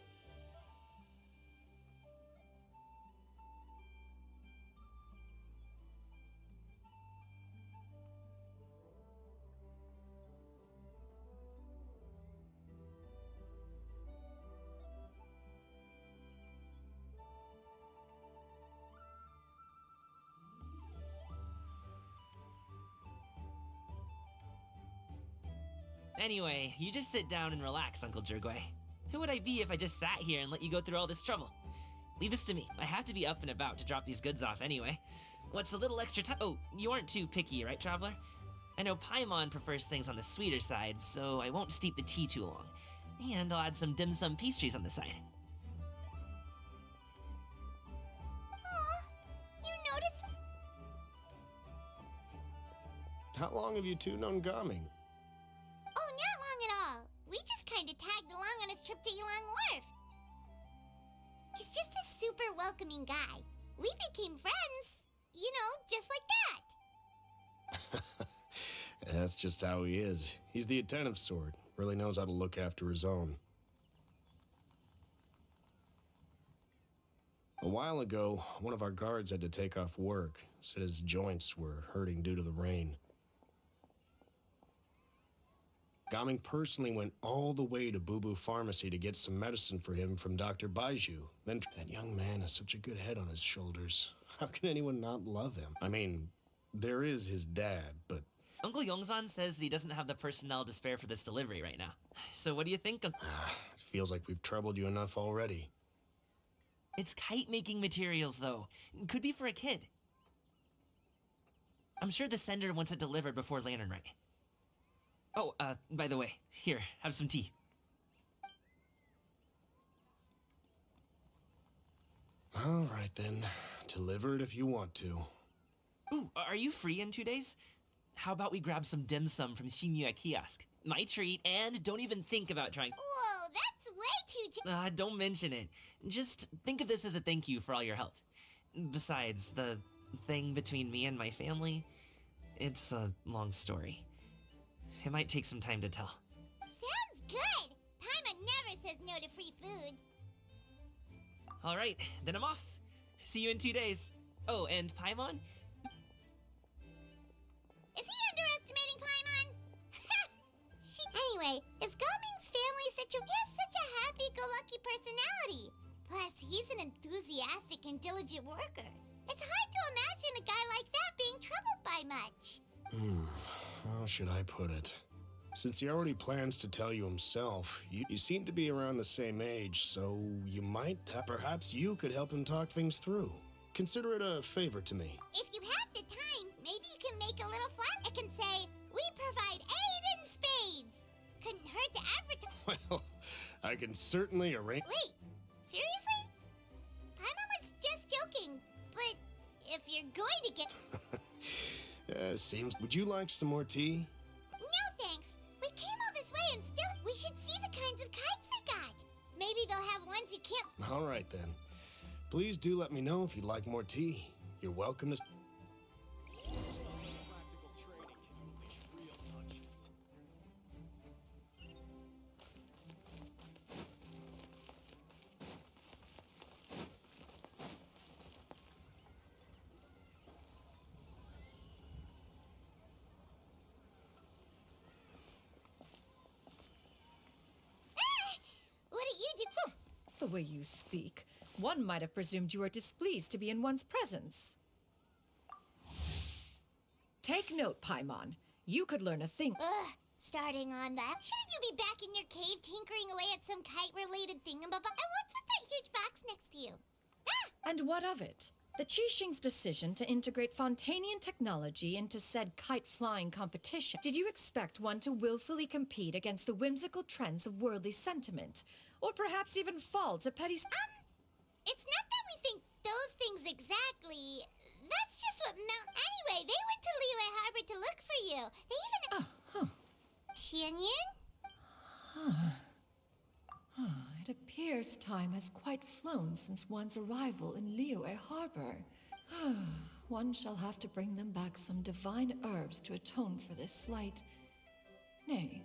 Anyway, you just sit down and relax, Uncle Jergway. Who would I be if I just sat here and let you go through all this trouble? Leave this to me. I have to be up and about to drop these goods off anyway. What's a little extra time? Oh, you aren't too picky, right, Traveler? I know Paimon prefers things on the sweeter side, so I won't steep the tea too long. And I'll add some dim sum pastries on the side. Aw, you noticed? How long have you two known Gaming? Oh, not long at all. We just kind of tagged along on his trip to Yulong Wharf. He's just a super welcoming guy. We became friends, you know, just like that. That's just how he is. He's the attentive sort. Really knows how to look after his own. A while ago, one of our guards had to take off work. Said his joints were hurting due to the rain. Gaming personally went all the way to Boo Boo Pharmacy to get some medicine for him from Dr. Baiju. Then that young man has such a good head on his shoulders. How can anyone not love him? I mean, there is his dad, but... Uncle Yongzan says he doesn't have the personnel to spare for this delivery right now. So what do you think? It feels like we've troubled you enough already. It's kite-making materials, though. Could be for a kid. I'm sure the sender wants it delivered before Latern Rite. Oh, by the way, here, have some tea. All right, then. Deliver it if you want to. Ooh, are you free in 2 days? How about we grab some dim sum from Shinya Kiosk? My treat, and don't even think about trying. Whoa, that's way too. Don't mention it. Just think of this as a thank you for all your help. Besides, the thing between me and my family, it's a long story. It might take some time to tell. Sounds good. Paimon never says no to free food. All right, then I'm off. See you in 2 days. Oh, and Paimon? Is he underestimating Paimon? Anyway, is Gaming's family such a... He has such a happy-go-lucky personality. Plus, he's an enthusiastic and diligent worker. It's hard to imagine a guy like that being troubled by much. How should I put it? Since he already plans to tell you himself, you seem to be around the same age, so you might... Perhaps you could help him talk things through. Consider it a favor to me. If you have the time, maybe you can make a little flap. It can say, "We provide aid in spades." Couldn't hurt to advertise. Well, I can certainly arrange... Wait, seriously? Paimon was just joking, but if you're going to get... seems... Would you like some more tea? No thanks. We came all this way and still... We should see the kinds of kites they got. Maybe they'll have ones you can't... All right, then. Please do let me know if you'd like more tea. You're welcome to... Practical training can unleash real punches. What do you do? The way you speak, one might have presumed you were displeased to be in one's presence. Take note, Paimon. You could learn a thing. Starting on that. Shouldn't you be back in your cave tinkering away at some kite-related thingamabob? And what's with that huge box next to you? And what of it? The Qixing's decision to integrate Fontanian technology into said kite-flying competition. Did you expect one to willfully compete against the whimsical trends of worldly sentiment? Or perhaps even fall to petty... It's not that we think those things exactly. That's just what Anyway, they went to Liyue Harbor to look for you. They even... Tianyin? It appears time has quite flown since one's arrival in Liyue Harbor. One shall have to bring them back some divine herbs to atone for this slight. Nay,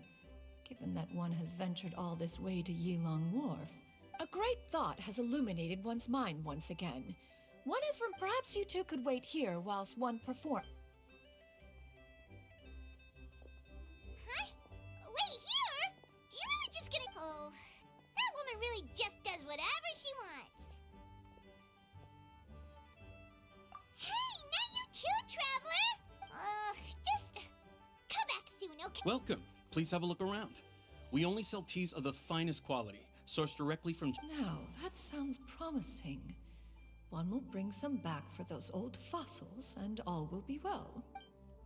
given that one has ventured all this way to Yilong Wharf, a great thought has illuminated one's mind once again. One is from perhaps you two could wait here whilst one perform. Huh? Wait here? You're really just gonna... Oh, that woman really just does whatever she wants. Hey, not you too, traveler! Just come back soon, okay? Welcome. Please have a look around. We only sell teas of the finest quality, sourced directly from... Now, that sounds promising. One will bring some back for those old fossils, and all will be well.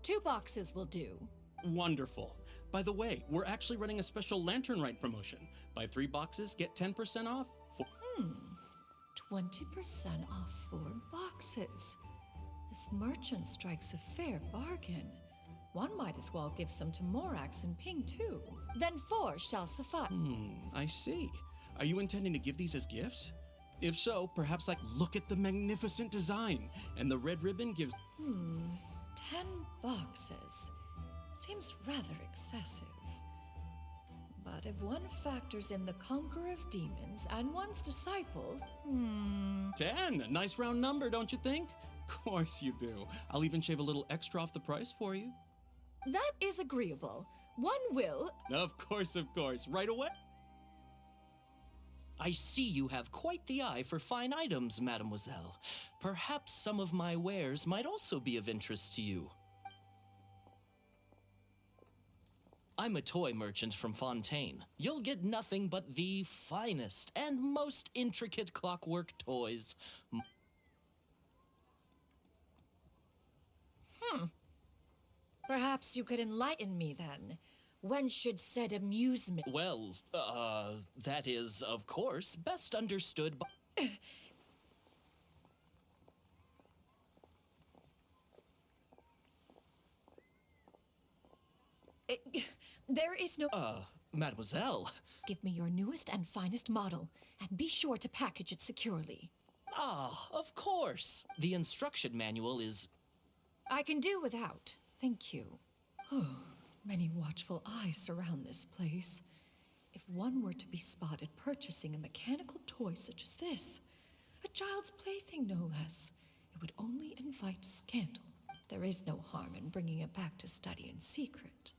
2 boxes will do. Wonderful. By the way, we're actually running a special Latern Rite promotion. Buy 3 boxes, get 10% off. 20% off 4 boxes. This merchant strikes a fair bargain. One might as well give some to Morax and Ping too. Then 4 shall suffice. I see. Are you intending to give these as gifts? If so, perhaps look at the magnificent design. And the red ribbon gives... 10 boxes. Seems rather excessive. But if one factors in the Conqueror of Demons and one's disciples... 10! A nice round number, don't you think? Of course you do. I'll even shave a little extra off the price for you. That is agreeable. One will... Of course. Right away. I see you have quite the eye for fine items, mademoiselle. Perhaps some of my wares might also be of interest to you. I'm a toy merchant from Fontaine. You'll get nothing but the finest and most intricate clockwork toys. Perhaps you could enlighten me then. When should said amusement... Well, that is, of course, best understood by... There is no. Mademoiselle. Give me your newest and finest model, and be sure to package it securely. Ah, of course. The instruction manual is. I can do without. Thank you. Many watchful eyes surround this place. If one were to be spotted purchasing a mechanical toy such as this, a child's plaything no less, it would only invite scandal. There is no harm in bringing it back to study in secret.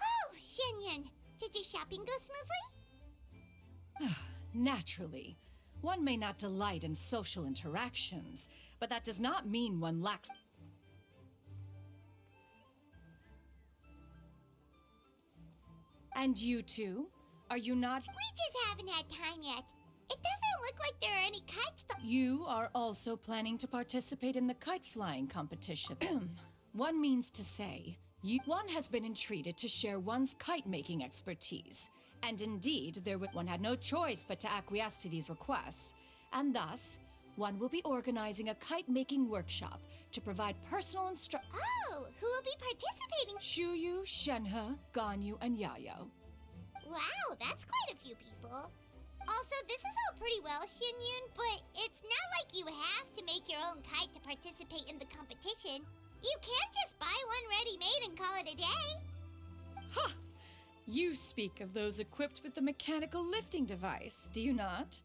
Oh, Xianyun, did your shopping go smoothly? Naturally. One may not delight in social interactions, but that does not mean one lacks. And you two? Are you not? We just haven't had time yet. It doesn't look like there are any kites. You are also planning to participate in the kite flying competition. One means to say, one has been entreated to share one's kite making expertise. And indeed, one had no choice but to acquiesce to these requests. And thus, one will be organizing a kite-making workshop to provide personal instruction. Oh, who will be participating? Shuyu, Shenhe, Ganyu, and Yayo. Wow, that's quite a few people. Also, this is all pretty well, Xianyun, but it's not like you have to make your own kite to participate in the competition. You can't just buy one ready-made and call it a day. Ha! You speak of those equipped with the mechanical lifting device, do you not?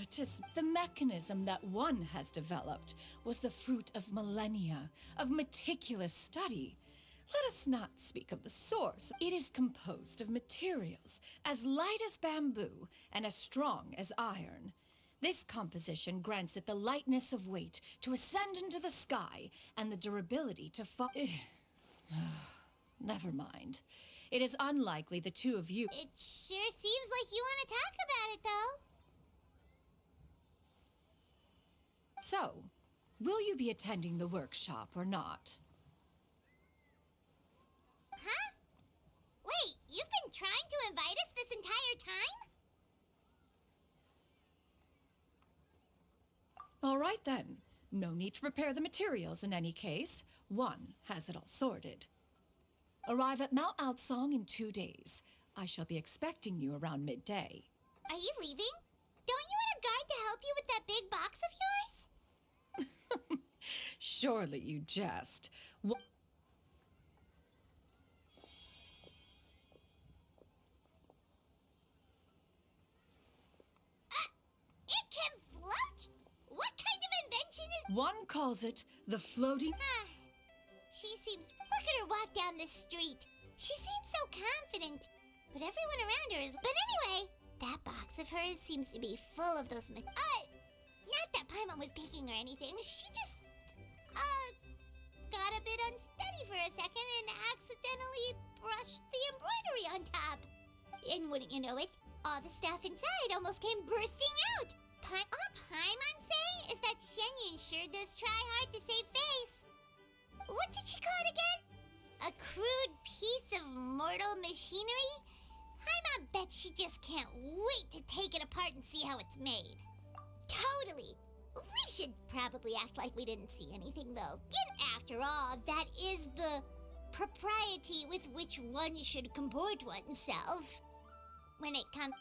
'Tis the mechanism that one has developed was the fruit of millennia of meticulous study. Let us not speak of the source. It is composed of materials as light as bamboo and as strong as iron. This composition grants it the lightness of weight to ascend into the sky and the durability to fall. Never mind. It is unlikely the two of you. It sure seems like you want to talk about it, though. So, will you be attending the workshop or not? Huh? Wait, you've been trying to invite us this entire time? All right then. No need to prepare the materials in any case. One has it all sorted. Arrive at Mount Outsong in 2 days. I shall be expecting you around midday. Are you leaving? Don't you want a guide to help you with that big box of yours? Surely you jest. It can float? What kind of invention is... One calls it the floating... She seems... Look at her walk down the street. She seems so confident. But everyone around her is... But anyway, that box of hers seems to be full of those... Not that Paimon was peeking or anything. She just... got a bit unsteady for a second and accidentally brushed the embroidery on top. And wouldn't you know it, all the stuff inside almost came bursting out. All Paimon say is that Xianyun sure does try hard to save face. What did she call it again? A crude piece of mortal machinery? Paimon bets she just can't wait to take it apart and see how it's made. Totally. We should probably act like we didn't see anything, though. And after all, that is the propriety with which one should comport oneself. When it comes...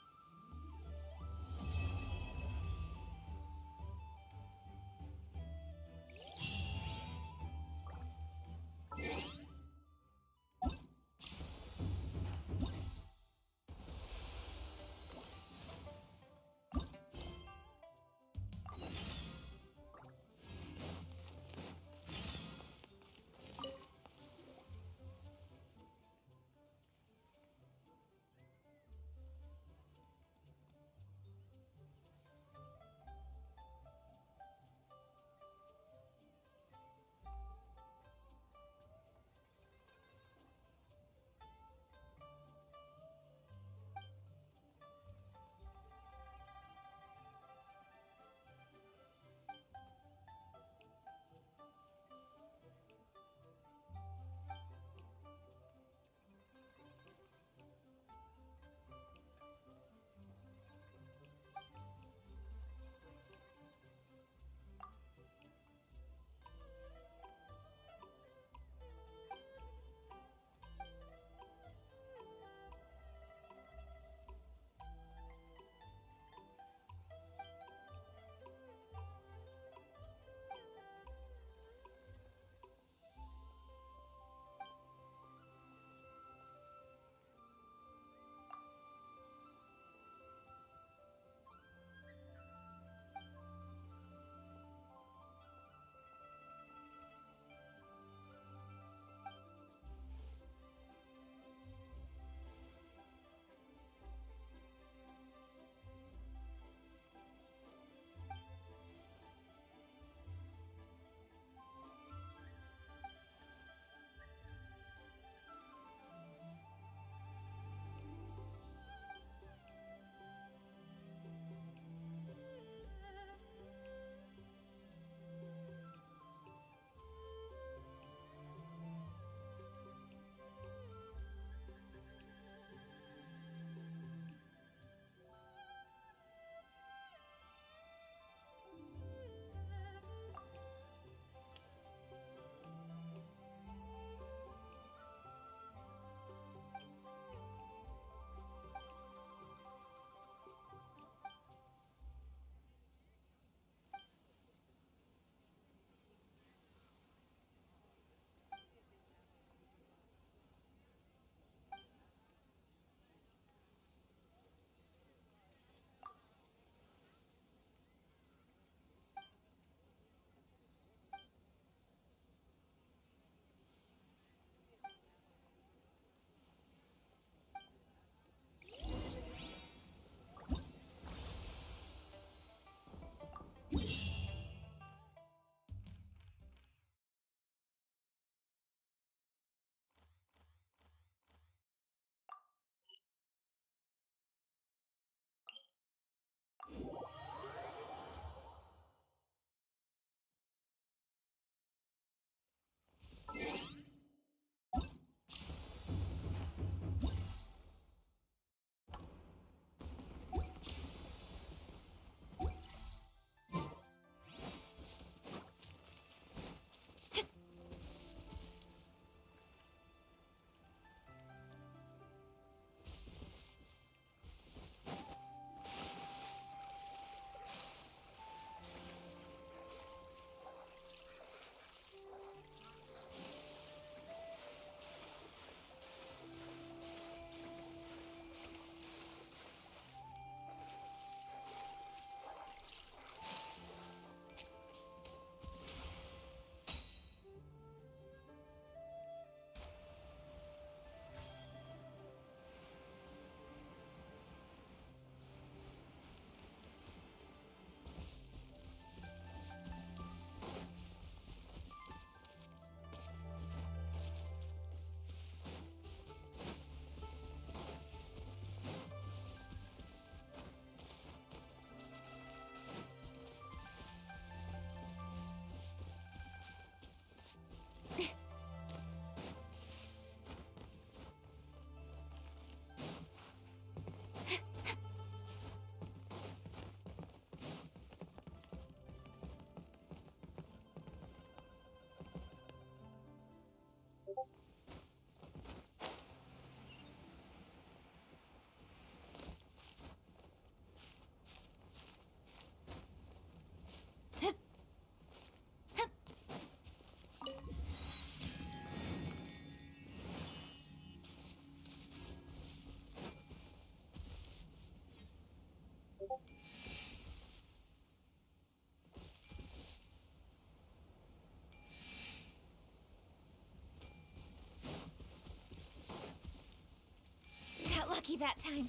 lucky that time.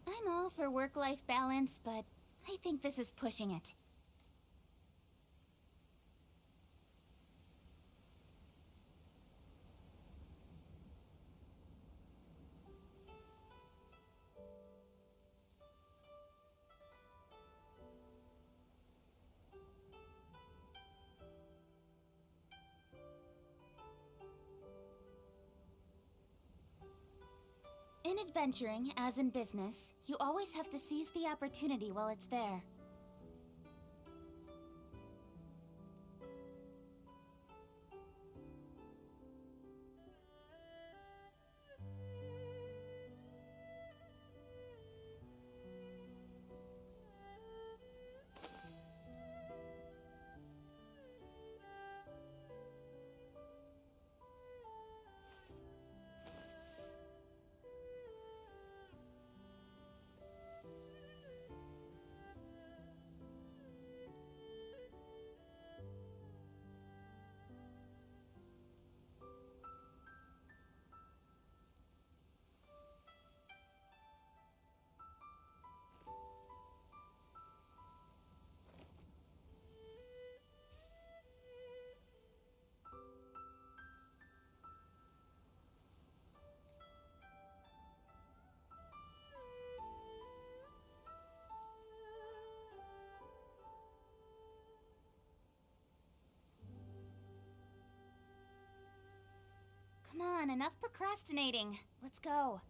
I'm all for work-life balance, but I think this is pushing it. In adventuring, as in business, you always have to seize the opportunity while it's there. Come on, enough procrastinating. Let's go.